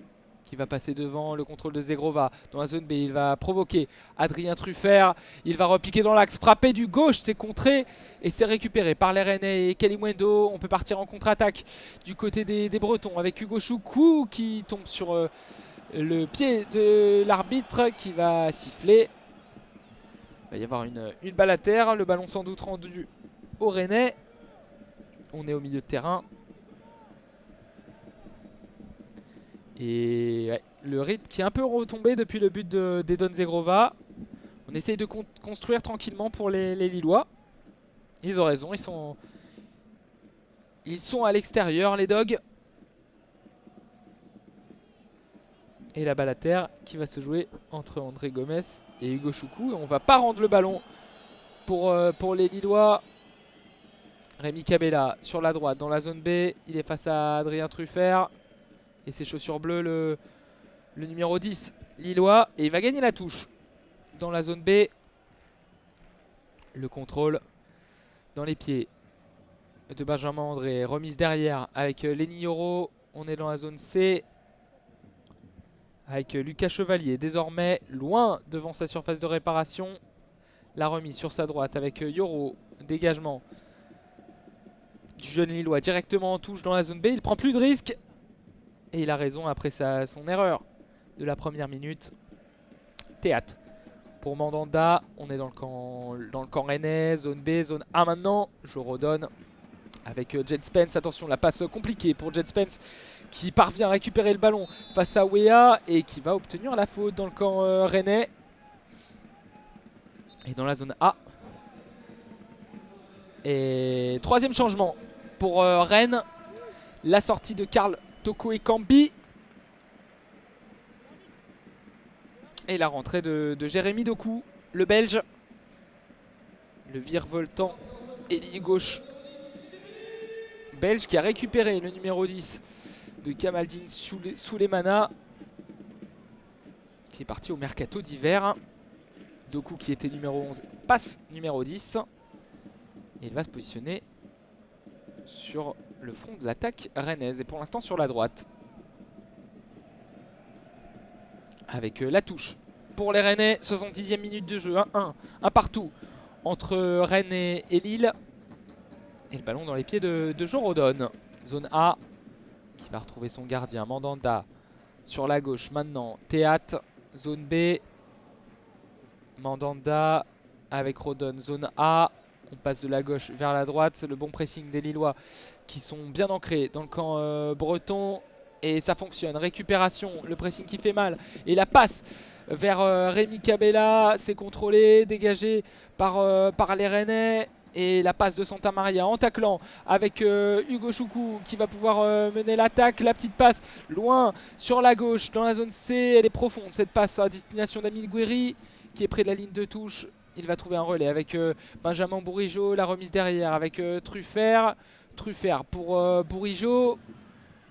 qui va passer devant le contrôle de Zegrova. Dans la zone B, il va provoquer Adrien Truffert. Il va repiquer dans l'axe, frapper du gauche, c'est contré. Et c'est récupéré par les Rennais et Kalimundo. On peut partir en contre-attaque du côté des Bretons avec Hugo Choukou qui tombe sur le pied de l'arbitre qui va siffler. Il va y avoir une balle à terre. Le ballon sans doute rendu au Rennais. On est au milieu de terrain. Et ouais, le rythme qui est un peu retombé depuis le but d'Edon Zegrova. On essaye de construire tranquillement pour les Lillois. Ils ont raison. Ils sont à l'extérieur, les Dogs. Et la balle à terre qui va se jouer entre André Gomes et Hugo Choukou. Et on va pas rendre le ballon pour les Lillois. Rémi Cabella sur la droite dans la zone B. Il est face à Adrien Truffert. Et ses chaussures bleues, le numéro 10 Lillois. Et il va gagner la touche dans la zone B. Le contrôle dans les pieds de Benjamin André. Remise derrière avec Lenny Yoro. On est dans la zone C. Avec Lucas Chevalier, désormais loin devant sa surface de réparation. La remise sur sa droite avec Yoro. Dégagement du jeune Lillois directement en touche dans la zone B. Il prend plus de risques. Et il a raison après son erreur de la première minute. Théâtre pour Mandanda. On est dans le camp Rennais. Zone B, zone A maintenant. Je redonne avec Jet Spence. Attention, la passe compliquée pour Jet Spence qui parvient à récupérer le ballon face à Wea et qui va obtenir la faute dans le camp Rennais. Et dans la zone A. Et troisième changement pour Rennes. La sortie de Karl Toko Ekambi. Et la rentrée de Jérémy Doku, le Belge. Le virevoltant ailier gauche belge qui a récupéré le numéro 10 de Kamaldine Souleymana, qui est parti au mercato d'hiver. Doku qui était numéro 11 passe numéro 10. Et il va se positionner sur le front de l'attaque rennaise. Et pour l'instant sur la droite. Avec la touche pour les Rennais. 70e minute de jeu. 1-1. Un partout entre Rennes et Lille. Et le ballon dans les pieds de Jorodon. Zone A qui va retrouver son gardien. Mandanda sur la gauche maintenant. Théâtre. Zone B. Mandanda avec Rodon. Zone A. On passe de la gauche vers la droite. C'est le bon pressing des Lillois qui sont bien ancrés dans le camp breton. Et ça fonctionne. Récupération. Le pressing qui fait mal. Et la passe vers Rémi Cabella. C'est contrôlé. Dégagé par les Rennais. Et la passe de Santa Maria en taclant avec Hugo Choukou qui va pouvoir mener l'attaque. La petite passe loin sur la gauche dans la zone C. Elle est profonde cette passe à destination d'Amine Gouiri qui est près de la ligne de touche. Il va trouver un relais avec Benjamin Bourigeaud. La remise derrière avec Truffert. Truffert pour Bourigeaud.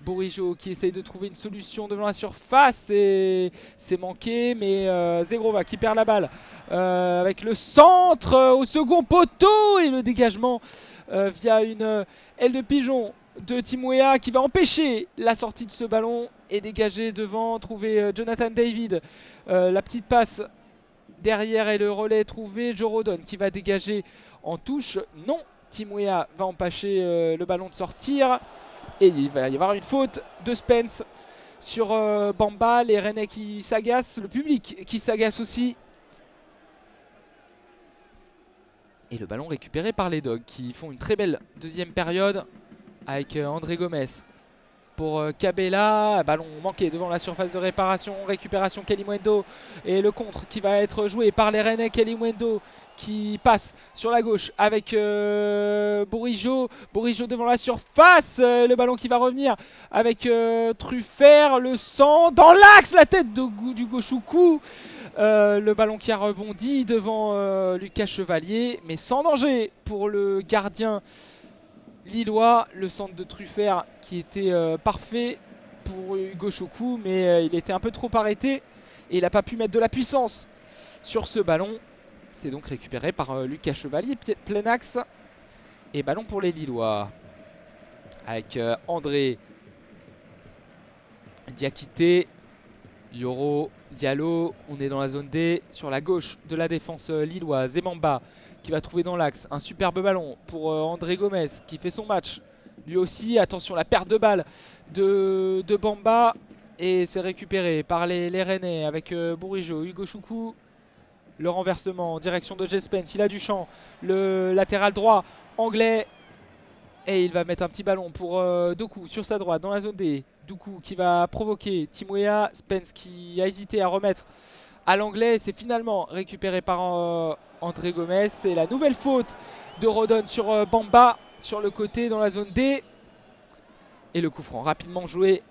Bourigeaud qui essaye de trouver une solution devant la surface et c'est manqué, mais Zegrova qui perd la balle avec le centre au second poteau et le dégagement via une aile de pigeon de Timouéa qui va empêcher la sortie de ce ballon et dégager devant, trouver Jonathan David. La petite passe derrière et le relais trouvé, Jorodon qui va dégager en touche. Non, Timouéa va empêcher le ballon de sortir. Et il va y avoir une faute de Spence sur Bamba. Les Rennais qui s'agacent, le public qui s'agace aussi. Et le ballon récupéré par les Dogs qui font une très belle deuxième période avec André Gomez pour Cabella. Ballon manqué devant la surface de réparation. Récupération Kalimwendo et le contre qui va être joué par les Rennais. Kalimwendo qui passe sur la gauche avec Bourigeaud. Bourigeaud devant la surface. Le ballon qui va revenir avec Truffert. Le sang dans l'axe. La tête d'Hugo Choukou. Le ballon qui a rebondi devant Lucas Chevalier. Mais sans danger pour le gardien lillois. Le centre de Truffert qui était parfait pour Hugo Choukou. Mais il était un peu trop arrêté. Et il n'a pas pu mettre de la puissance sur ce ballon. C'est donc récupéré par Lucas Chevalier, plein axe. Et ballon pour les Lillois. Avec André Diakité, Yoro, Diallo. On est dans la zone D. Sur la gauche de la défense lilloise. Zemamba qui va trouver dans l'axe un superbe ballon pour André Gomez qui fait son match. Lui aussi, attention, la perte de balle de Bamba. Et c'est récupéré par les Rennais avec Bourigeaud, Hugo Choukou. Le renversement en direction de Jet Spence. Il a du champ. Le latéral droit anglais. Et il va mettre un petit ballon pour Doku sur sa droite dans la zone D. Doku qui va provoquer Timouéa. Spence qui a hésité à remettre à l'anglais. C'est finalement récupéré par André Gomez. C'est la nouvelle faute de Rodon sur Bamba sur le côté dans la zone D. Et le coup franc rapidement joué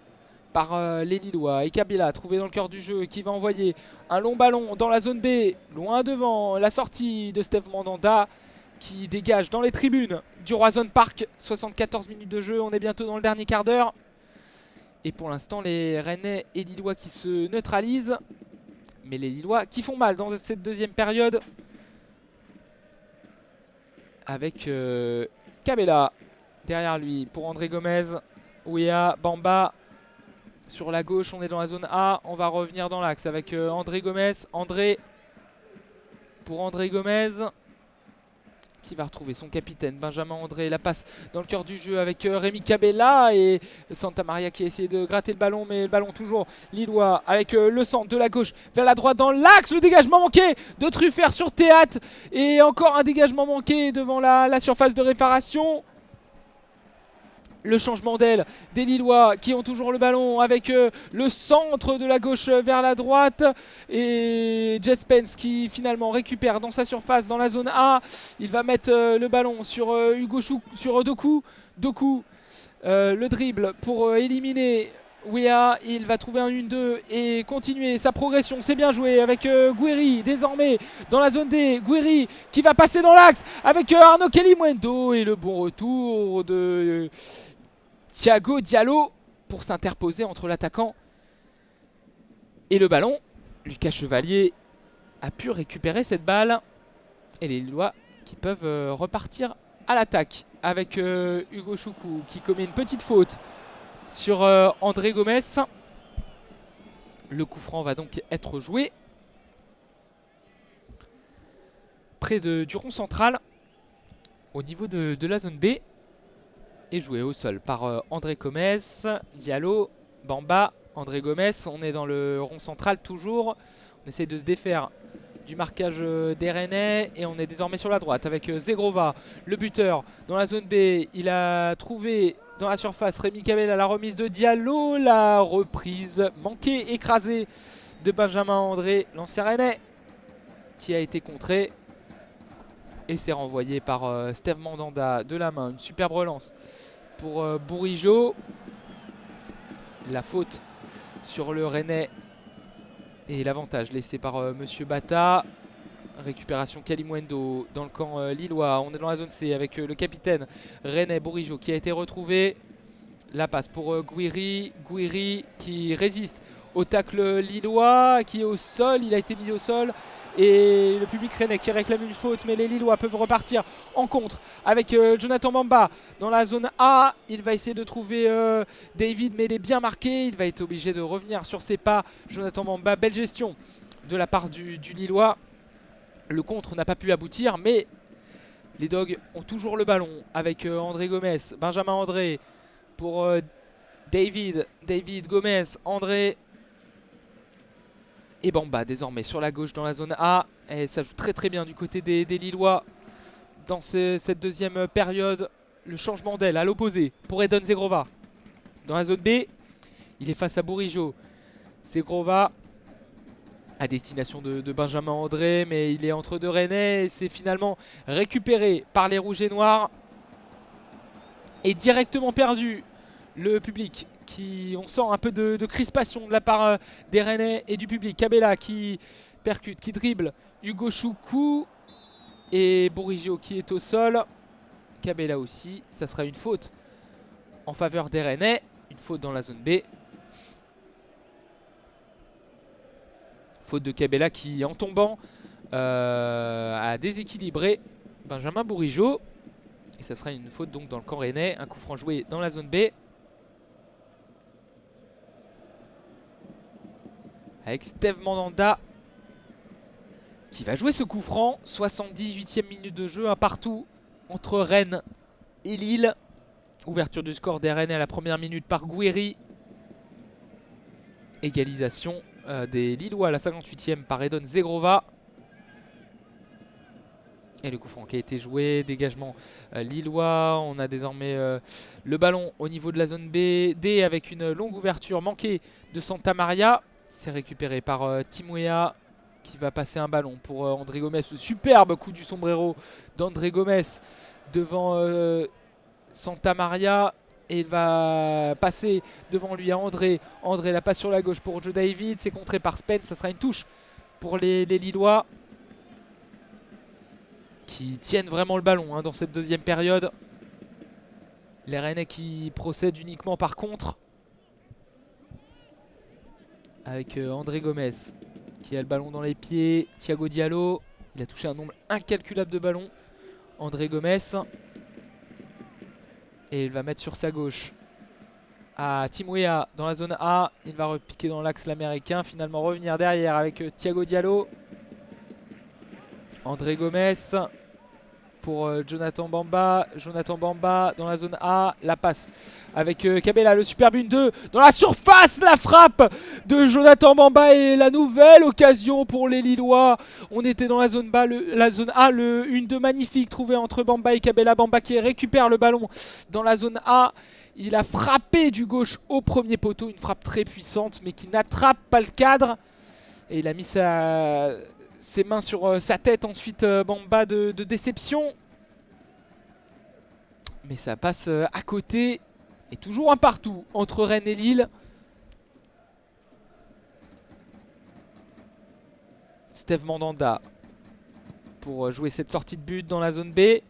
par les Lillois. Et Kabila trouvé dans le cœur du jeu qui va envoyer un long ballon dans la zone B, loin devant la sortie de Steve Mandanda qui dégage dans les tribunes du Roison Park. 74 minutes de jeu, on est bientôt dans le dernier quart d'heure. Et pour l'instant les Rennais et Lillois qui se neutralisent. Mais les Lillois qui font mal dans cette deuxième période. Avec Kabela derrière lui pour André Gomez. Ouya, Bamba. Sur la gauche, on est dans la zone A. On va revenir dans l'axe avec André Gomez. André pour André Gomez qui va retrouver son capitaine Benjamin André. La passe dans le cœur du jeu avec Rémi Cabella et Santa Maria qui a essayé de gratter le ballon. Mais le ballon toujours lillois avec le centre de la gauche vers la droite dans l'axe. Le dégagement manqué de Truffert sur Théâtre. Et encore un dégagement manqué devant la surface de réparation. Le changement d'aile des Lillois qui ont toujours le ballon avec le centre de la gauche vers la droite. Et Jet Spence qui finalement récupère dans sa surface dans la zone A. Il va mettre le ballon sur Hugo Chou, sur Doku. Doku, le dribble pour éliminer Wea, il va trouver un 1-2 et continuer sa progression. C'est bien joué avec Guiri désormais dans la zone D. Guiri qui va passer dans l'axe avec Arnaud Kalimuendo et le bon retour de Thiago Diallo pour s'interposer entre l'attaquant et le ballon. Lucas Chevalier a pu récupérer cette balle et les Lillois qui peuvent repartir à l'attaque avec Hugo Choukou qui commet une petite faute sur André Gomes. Le coup franc va donc être joué près du rond central au niveau de la zone B et joué au sol par André Gomes, Diallo, Bamba, André Gomes. On est dans le rond central toujours. On essaie de se défaire du marquage des Rennais et on est désormais sur la droite avec Zegrova, le buteur dans la zone B. Il a trouvé dans la surface Rémi Cabel à la remise de Diallo, la reprise manquée, écrasée de Benjamin André, l'ancien Rennais, qui a été contré et c'est renvoyé par Steve Mandanda de la main. Une superbe relance pour Bourigeaud. La faute sur le Rennais et l'avantage laissé par Monsieur Bata. Récupération Kalimuendo dans le camp lillois. On est dans la zone C avec le capitaine Rennais Bourigeaud qui a été retrouvé. La passe pour Guiri. Guiri qui résiste au tacle lillois, qui est au sol. Il a été mis au sol. Et le public rennais qui réclame une faute, mais les Lillois peuvent repartir en contre avec Jonathan Bamba dans la zone A. Il va essayer de trouver David, mais il est bien marqué. Il va être obligé de revenir sur ses pas. Jonathan Bamba, belle gestion de la part du Lillois. Le contre n'a pas pu aboutir, mais les Dogs ont toujours le ballon avec André Gomes, Benjamin André pour David Gomes, André et Bamba désormais sur la gauche dans la zone A. Et ça joue très très bien du côté des Lillois dans cette deuxième période. Le changement d'aile à l'opposé pour Edon Zegrova. Dans la zone B, il est face à Bourigeaud. Zegrova à destination de Benjamin André, mais il est entre deux Rennais et c'est finalement récupéré par les Rouges et Noirs et directement perdu. Le public qui, on sent un peu de crispation de la part des Rennais et du public. Cabella qui percute, qui dribble Hugo Choukou et Bourigeaud qui est au sol. Cabella aussi, ça sera une faute en faveur des Rennais, une faute dans la zone B. Faute de Cabella qui, en tombant, a déséquilibré Benjamin Bourigeaud. Et ça sera une faute donc dans le camp rennais. Un coup franc joué dans la zone B. Avec Steve Mandanda qui va jouer ce coup franc. 78e minute de jeu, un partout entre Rennes et Lille. Ouverture du score des Rennais à la première minute par Guiri. Égalisation des Lillois à la 58e par Edon Zegrova. Et le coup franc qui a été joué, dégagement lillois. On a désormais le ballon au niveau de la zone B, D avec une longue ouverture manquée de Santa Maria. C'est récupéré par Timwea qui va passer un ballon pour André Gomes. Le superbe coup du sombrero d'André Gomes devant Santa Maria. Et il va passer devant lui à André. André la passe sur la gauche pour Joe David. C'est contré par Spence. Ça sera une touche pour les Lillois qui tiennent vraiment le ballon dans cette deuxième période. Les Rennais qui procèdent uniquement par contre. Avec André Gomes qui a le ballon dans les pieds. Thiago Diallo. Il a touché un nombre incalculable de ballons. André Gomes. Et il va mettre sur sa gauche à Timwea dans la zone A. Il va repiquer dans l'axe l'américain. Finalement revenir derrière avec Thiago Diallo. André Gomes pour Jonathan Bamba. Jonathan Bamba dans la zone A. La passe avec Cabella. Le superbe 1-2 dans la surface. La frappe de Jonathan Bamba et la nouvelle occasion pour les Lillois. On était dans la zone, la zone A. Le 1-2 magnifique trouvé entre Bamba et Cabella. Bamba qui récupère le ballon dans la zone A. Il a frappé du gauche au premier poteau. Une frappe très puissante mais qui n'attrape pas le cadre. Et il a mis ses mains sur sa tête ensuite. Bamba de déception. Mais ça passe à côté. Et toujours un partout entre Rennes et Lille. Steve Mandanda pour jouer cette sortie de but dans la zone B. Il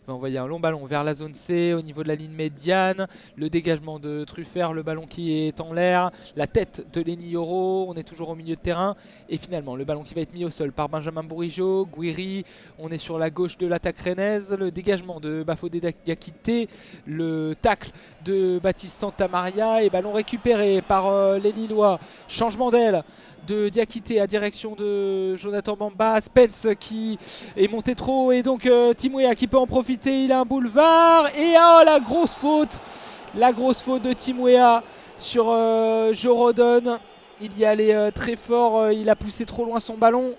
va envoyer un long ballon vers la zone C au niveau de la ligne médiane. Le dégagement de Truffert, le ballon qui est en l'air. La tête de Lenny Yoro, on est toujours au milieu de terrain. Et finalement, le ballon qui va être mis au sol par Benjamin Bourigeaud. Guiri, on est sur la gauche de l'attaque rennaise. Le dégagement de Bafodé Diakité. Le tacle de Baptiste Santamaria. Et ballon récupéré par les Lillois. Changement d'aile de Diakité à direction de Jonathan Bamba. Spence qui est monté trop et donc Timouéa qui peut en profiter, il a un boulevard et oh la grosse faute de Timouéa sur Joe Rodon. Il y allait très fort, il a poussé trop loin son ballon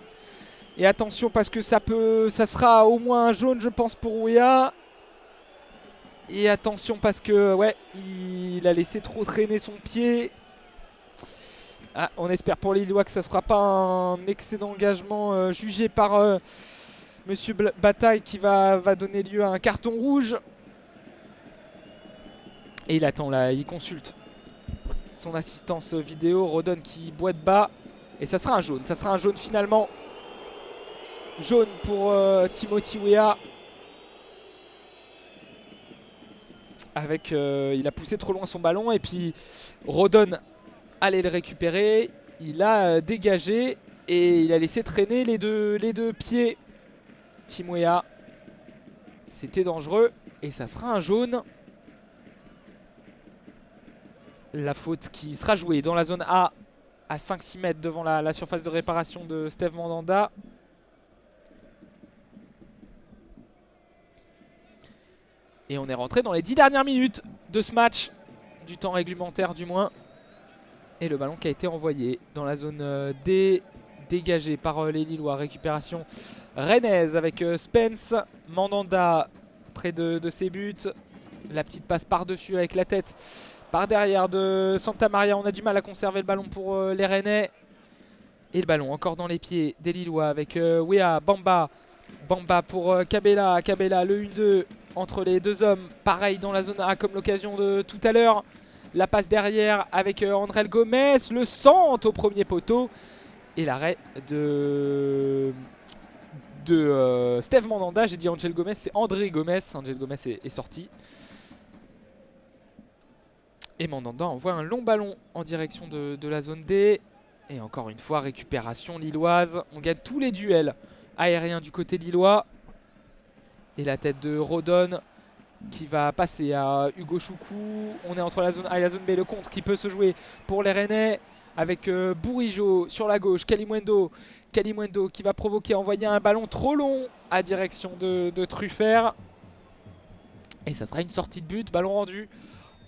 et attention parce que ça sera au moins un jaune je pense pour Ouéa. Et attention parce que ouais, il a laissé trop traîner son pied. Ah, on espère pour les Lillois que ça ne sera pas un excès d'engagement jugé par Monsieur Bataille qui va donner lieu à un carton rouge. Et il attend là, il consulte son assistance vidéo. Rodon qui boite bas. Et ça sera un jaune finalement. Jaune pour Timothy Weah. Avec, il a poussé trop loin son ballon et puis Rodon allait le récupérer, il a dégagé et il a laissé traîner les deux pieds. Timouéa, c'était dangereux et ça sera un jaune. La faute qui sera jouée dans la zone A à 5-6 mètres devant la surface de réparation de Steve Mandanda. Et on est rentré dans les 10 dernières minutes de ce match, du temps réglementaire du moins. Et le ballon qui a été envoyé dans la zone D, dégagé par les Lillois. Récupération rennaise avec Spence. Mandanda près de ses buts. La petite passe par-dessus avec la tête par derrière de Santamaria. On a du mal à conserver le ballon pour les Rennais. Et le ballon encore dans les pieds des Lillois avec Weah, Bamba. Bamba pour Kabela. Kabela, le 1-2 entre les deux hommes. Pareil dans la zone A comme l'occasion de tout à l'heure. La passe derrière avec Andrel Gomez. Le centre au premier poteau. Et l'arrêt de Steve Mandanda. J'ai dit Angel Gomez, c'est André Gomez. Angel Gomez est sorti. Et Mandanda envoie un long ballon en direction de la zone D. Et encore une fois, récupération lilloise. On gagne tous les duels aériens du côté lillois. Et la tête de Rodon qui va passer à Hugo Choukou. On est entre la zone A et la zone B. Le contre qui peut se jouer pour les Rennais avec Bourigeaud sur la gauche. Kalimundo qui va provoquer, envoyer un ballon trop long à direction de Truffert. Et ça sera une sortie de but. Ballon rendu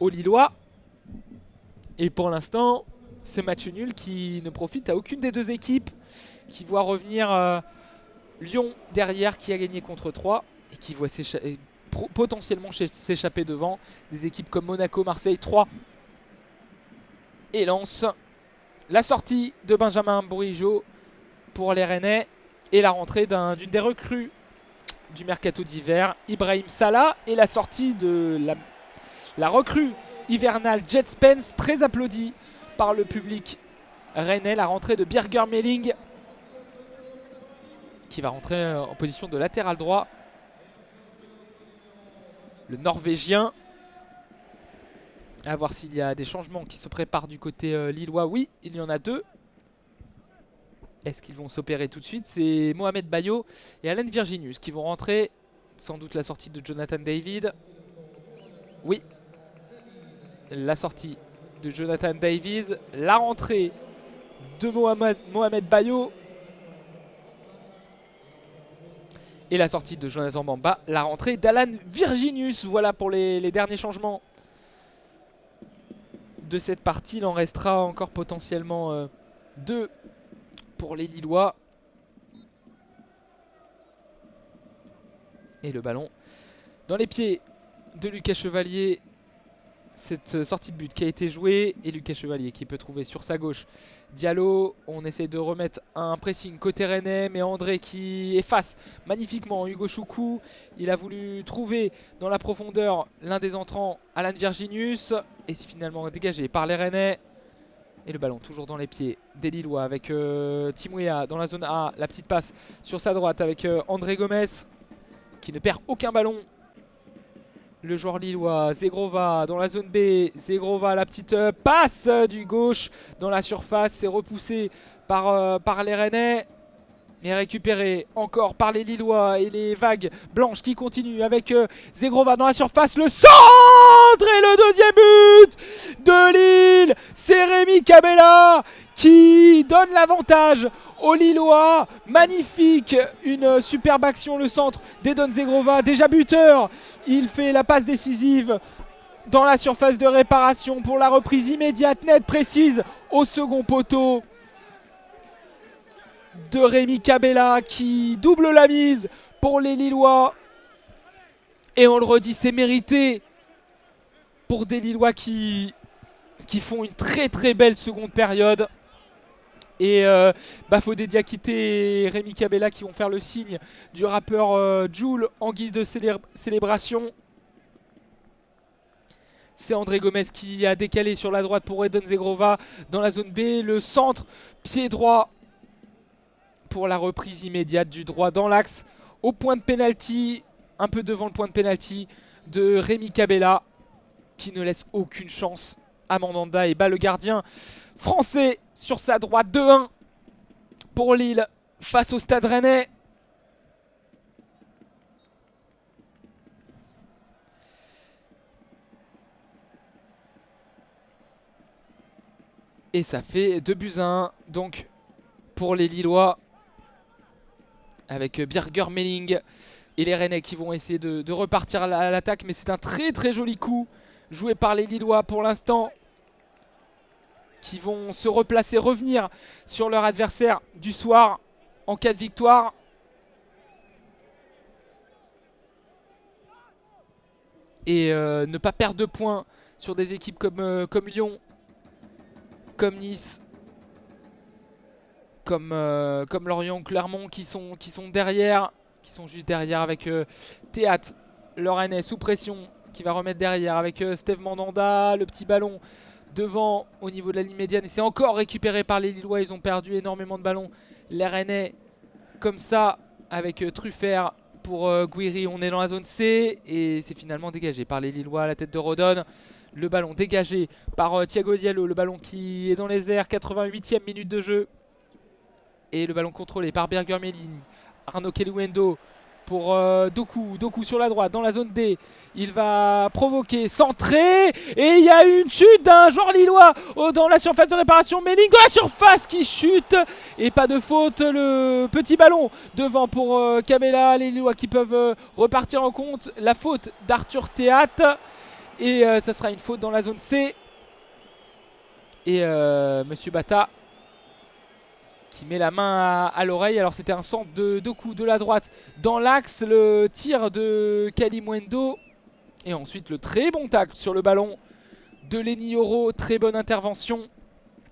aux Lillois. Et pour l'instant, ce match nul qui ne profite à aucune des deux équipes. Qui voit revenir Lyon derrière qui a gagné contre 3. Et qui voit potentiellement s'échapper devant des équipes comme Monaco, Marseille, 3 et Lens. La sortie de Benjamin Bourigeaud pour les Rennais et la rentrée d'une des recrues du mercato d'hiver, Ibrahim Salah, et la sortie de la recrue hivernale Jet Spence, très applaudie par le public rennais. La rentrée de Birger Meling qui va rentrer en position de latéral droit. Le Norvégien. À voir s'il y a des changements qui se préparent du côté lillois. Oui, il y en a deux. Est-ce qu'ils vont s'opérer tout de suite? C'est Mohamed Bayo et Alan Virginius qui vont rentrer. Sans doute la sortie de Jonathan David. Oui. La sortie de Jonathan David. La rentrée de Mohamed Bayo. Et la sortie de Jonathan Bamba. La rentrée d'Alan Virginius. Voilà pour les derniers changements de cette partie. Il en restera encore potentiellement 2 pour les Lillois. Et le ballon dans les pieds de Lucas Chevalier. Cette sortie de but qui a été jouée. Et Lucas Chevalier qui peut trouver sur sa gauche Diallo. On essaie de remettre un pressing côté rennais. Mais André qui efface magnifiquement Hugo Choukou. Il a voulu trouver dans la profondeur l'un des entrants, Alan Virginius. Et c'est finalement dégagé par les Rennais. Et le ballon toujours dans les pieds des Lillois avec Timouéa dans la zone A. La petite passe sur sa droite avec André Gomes qui ne perd aucun ballon. Le joueur lillois, Zegrova dans la zone B. Zegrova, la petite passe du gauche dans la surface. C'est repoussé par les Rennais. Mais récupéré encore par les Lillois et les vagues blanches qui continuent avec Zegrova dans la surface. Le centre et le deuxième but de Lille. C'est Rémi Cabella qui donne l'avantage aux Lillois. Magnifique, une superbe action, le centre d'Edon Zegrova, déjà buteur. Il fait la passe décisive dans la surface de réparation pour la reprise immédiate, nette, précise au second poteau de Rémi Cabella qui double la mise pour les Lillois. Et on le redit, c'est mérité pour des Lillois qui font une très très belle seconde période. Et Bafodé Diakité et Rémi Cabella qui vont faire le signe du rappeur Jul en guise de célébration. C'est André Gomes qui a décalé sur la droite pour Edon Zegrova dans la zone B. Le centre, pied droit pour la reprise immédiate du droit dans l'axe au point de pénalty, un peu devant le point de pénalty de Rémi Cabella qui ne laisse aucune chance à Mandanda et bat le gardien français sur sa droite. 2-1 pour Lille face au Stade Rennais. Et ça fait 2-1 donc pour les Lillois avec Birger Meling et les Rennais qui vont essayer de repartir à l'attaque. Mais c'est un très très joli coup joué par les Lillois pour l'instant, qui vont se replacer, revenir sur leur adversaire du soir en cas de victoire. Et ne pas perdre de points sur des équipes comme Lyon, comme Nice, comme Lorient, Clermont qui sont derrière, qui sont juste derrière avec Théâtre, le Rennais sous pression qui va remettre derrière avec Steve Mandanda, le petit ballon devant au niveau de la ligne médiane et c'est encore récupéré par les Lillois. Ils ont perdu énormément de ballons, les Rennais, comme ça avec Truffert pour Guiri. On est dans la zone C et c'est finalement dégagé par les Lillois à la tête de Rodon. Le ballon dégagé par Thiago Diallo, le ballon qui est dans les airs, 88e minute de jeu. Et le ballon contrôlé par Birger Meling. Arnaud Keluendo pour Doku sur la droite dans la zone D. Il va provoquer, centrer. Et il y a une chute d'un joueur lillois dans la surface de réparation. Meling dans la surface qui chute. Et pas de faute. Le petit ballon devant pour Cabella. Les Lillois qui peuvent repartir en compte. La faute d'Arthur Théâtre. Et ça sera une faute dans la zone C. Et Monsieur Bata qui met la main à l'oreille. Alors c'était un centre de Doku de la droite dans l'axe. Le tir de Kalimwendo. Et ensuite le très bon tacle sur le ballon de Lenny Yoro. Très bonne intervention.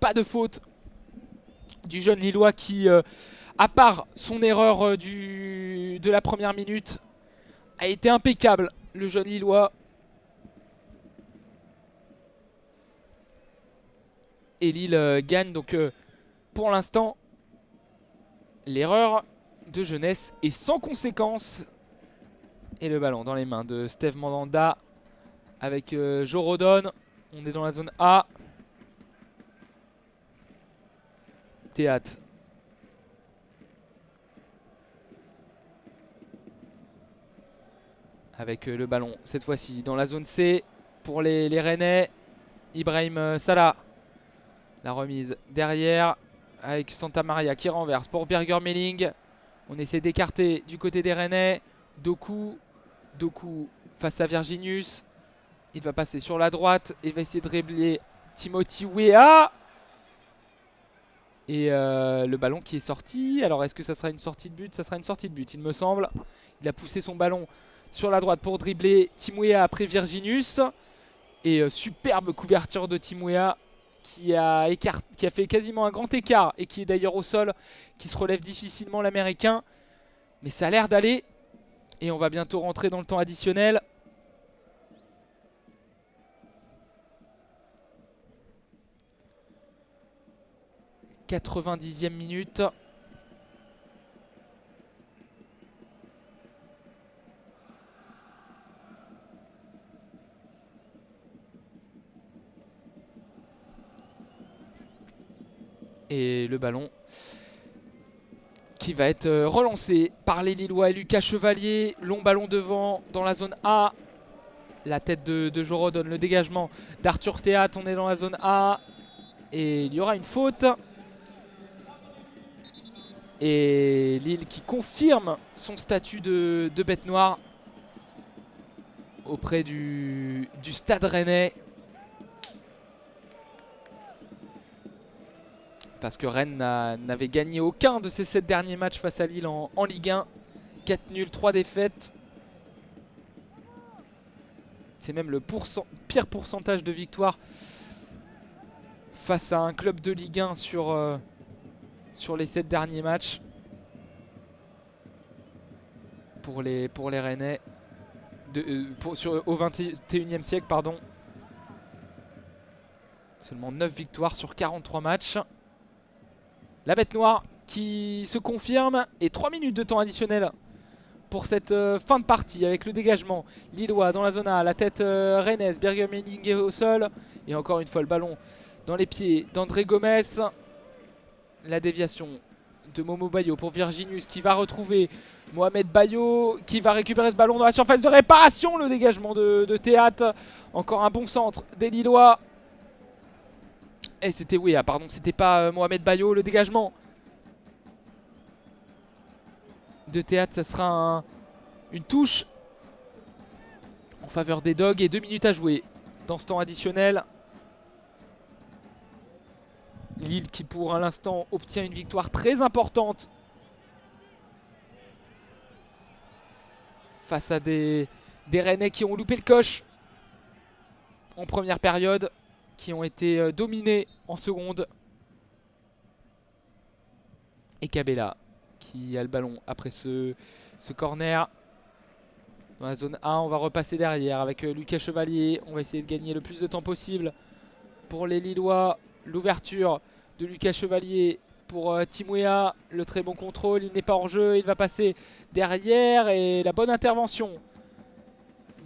Pas de faute du jeune Lillois qui, à part son erreur de la première minute, a été impeccable. Le jeune Lillois. Et Lille gagne donc pour l'instant. L'erreur de jeunesse est sans conséquence. Et le ballon dans les mains de Steve Mandanda avec Joe Rodon. On est dans la zone A. Théâtre. Avec le ballon cette fois-ci dans la zone C pour les Rennais. Ibrahim Salah. La remise derrière avec Santa Maria qui renverse pour Birger Meling. On essaie d'écarter du côté des Rennais. Doku face à Virginius. Il va passer sur la droite. Il va essayer de dribbler Timothy Weah. Et le ballon qui est sorti. Alors est-ce que ça sera une sortie de but? Ça sera une sortie de but il me semble. Il a poussé son ballon sur la droite pour dribbler Tim Weah après Virginius. Et superbe couverture de Tim Weah qui a fait quasiment un grand écart et qui est d'ailleurs au sol, qui se relève difficilement l'américain. Mais ça a l'air d'aller. Et on va bientôt rentrer dans le temps additionnel. 90e minute. Et le ballon qui va être relancé par les Lillois. Lucas Chevalier, long ballon devant dans la zone A. La tête de Joro donne le dégagement d'Arthur Théat. On est dans la zone A. Et il y aura une faute. Et Lille qui confirme son statut de bête noire auprès du Stade Rennais. Parce que Rennes n'avait gagné aucun de ses 7 derniers matchs face à Lille en Ligue 1. 4 nuls, 3 défaites. C'est même le pire pourcentage de victoire face à un club de Ligue 1 sur les 7 derniers matchs. Pour les Rennais. Au 21e siècle, pardon. Seulement 9 victoires sur 43 matchs. La bête noire qui se confirme. Et 3 minutes de temps additionnel pour cette fin de partie avec le dégagement. Lillois dans la zone A. La tête rennaise. Berger-Melling au sol. Et encore une fois le ballon dans les pieds d'André Gomez. La déviation de Momo Bayo pour Virginius qui va retrouver Mohamed Bayo. Qui va récupérer ce ballon dans la surface de réparation. Le dégagement de Théat. Encore un bon centre des Lillois. Et c'était, oui, pardon, c'était pas Mohamed Bayo, le dégagement de Théat. Ça sera une touche en faveur des Dogs et 2 minutes à jouer dans ce temps additionnel. Lille qui pour l'instant obtient une victoire très importante face à des Rennais qui ont loupé le coche en première période, qui ont été dominés en seconde. Et Cabella qui a le ballon après ce corner. Dans la zone A, on va repasser derrière avec Lucas Chevalier. On va essayer de gagner le plus de temps possible pour les Lillois. L'ouverture de Lucas Chevalier pour Timouéa. Le très bon contrôle, il n'est pas hors jeu. Il va passer derrière et la bonne intervention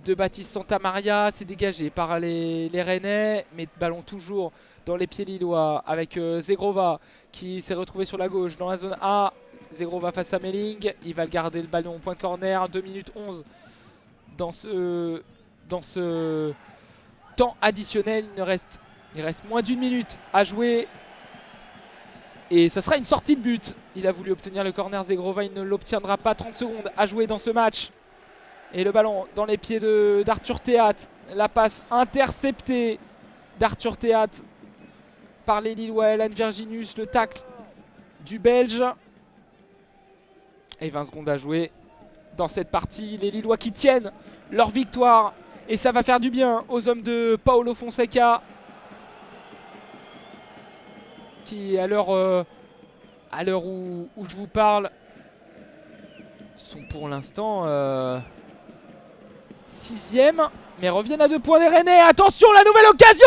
de Baptiste Santamaria. C'est dégagé par les Rennais. Mais ballon toujours dans les pieds lillois avec Zegrova qui s'est retrouvé sur la gauche dans la zone A. Zegrova face à Melling. Il va garder le ballon au point de corner. 2 minutes 11 dans ce temps additionnel. Il reste moins d'1 minute à jouer. Et ça sera une sortie de but. Il a voulu obtenir le corner Zegrova. Il ne l'obtiendra pas. 30 secondes à jouer dans ce match. Et le ballon dans les pieds d'Arthur Théat. La passe interceptée d'Arthur Théat par les Lillois. Alan Virginius, le tacle du Belge. Et 20 secondes à jouer dans cette partie. Les Lillois qui tiennent leur victoire. Et ça va faire du bien aux hommes de Paulo Fonseca. Qui, à l'heure où je vous parle, sont pour l'instant 6e, mais reviennent à 2 points des Rennais. Attention, la nouvelle occasion.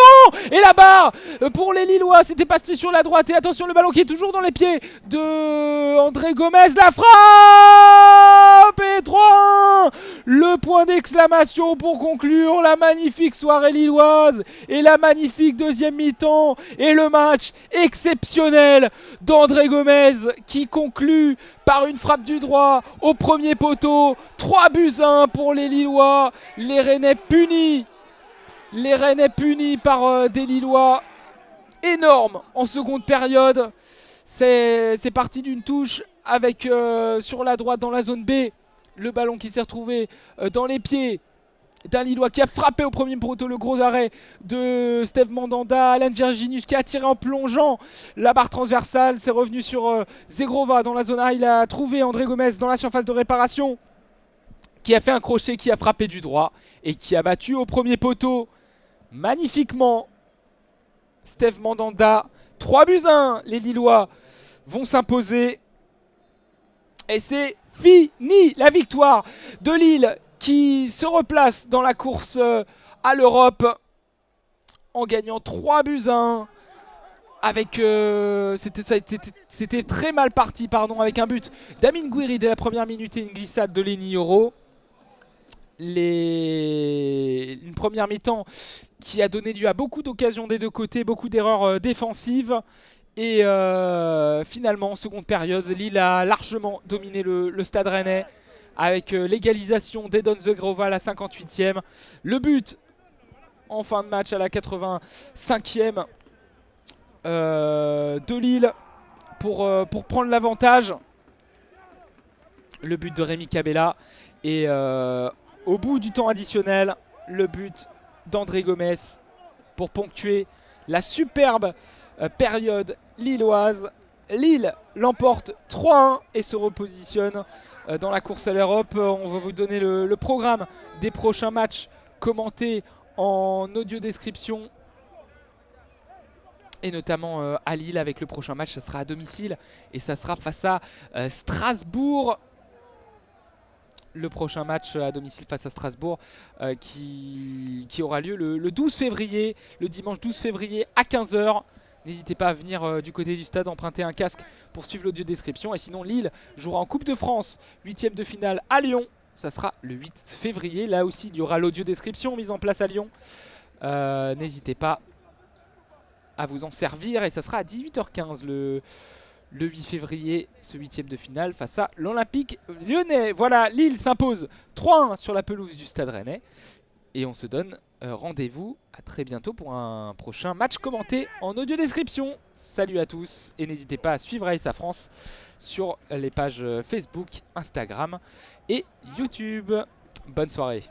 Et la barre pour les Lillois. C'était passé sur la droite. Et attention, le ballon qui est toujours dans les pieds de André Gomez. La frappe et 3-1. Le point d'exclamation pour conclure la magnifique soirée lilloise. Et la magnifique deuxième mi-temps. Et le match exceptionnel d'André Gomez qui conclut par une frappe du droit au premier poteau. 3-1 pour les Lillois. Les Rennais punis. Les Rennais punis par des Lillois énormes en seconde période. C'est parti d'une touche avec sur la droite dans la zone B. Le ballon qui s'est retrouvé dans les pieds d'un Lillois qui a frappé au premier poteau. Le gros arrêt de Steve Mandanda. Alan Virginius qui a tiré en plongeant la barre transversale. C'est revenu sur Zegrova dans la zone A. Il a trouvé André Gomez dans la surface de réparation, qui a fait un crochet, qui a frappé du droit et qui a battu au premier poteau magnifiquement Steve Mandanda. 3-1. Les Lillois vont s'imposer. Et c'est fini. La victoire de Lille qui se replace dans la course à l'Europe en gagnant 3-1 avec c'était très mal parti, pardon, avec un but d'Amine Gouiri dès la première minute et une glissade de Lenny Yoro. Une première mi-temps qui a donné lieu à beaucoup d'occasions des deux côtés, beaucoup d'erreurs défensives. Et finalement, en seconde période, Lille a largement dominé le Stade Rennais avec l'égalisation d'Edon Zegrova à la 58e. Le but en fin de match à la 85e de Lille pour prendre l'avantage. Le but de Rémi Cabella. Et au bout du temps additionnel, le but d'André Gomes pour ponctuer la superbe période lilloise. Lille l'emporte 3-1 et se repositionne dans la course à l'Europe. On va vous donner le programme des prochains matchs commentés en audio description. Et notamment à Lille avec le prochain match, ça sera à domicile. Et ça sera face à Strasbourg. Le prochain match à domicile face à Strasbourg qui aura lieu le 12 février, le dimanche 12 février à 15 h. N'hésitez pas à venir du côté du stade, emprunter un casque pour suivre l'audio description. Et sinon, Lille jouera en Coupe de France, 8e de finale à Lyon. Ça sera le 8 février. Là aussi, il y aura l'audio description mise en place à Lyon. N'hésitez pas à vous en servir. Et ça sera à 18 h 15 le 8 février, ce 8e de finale face à l'Olympique Lyonnais. Voilà, Lille s'impose 3-1 sur la pelouse du Stade Rennais. Et on se donne rendez-vous à très bientôt pour un prochain match commenté en audio description. Salut à tous et n'hésitez pas à suivre ASA France sur les pages Facebook, Instagram et YouTube. Bonne soirée.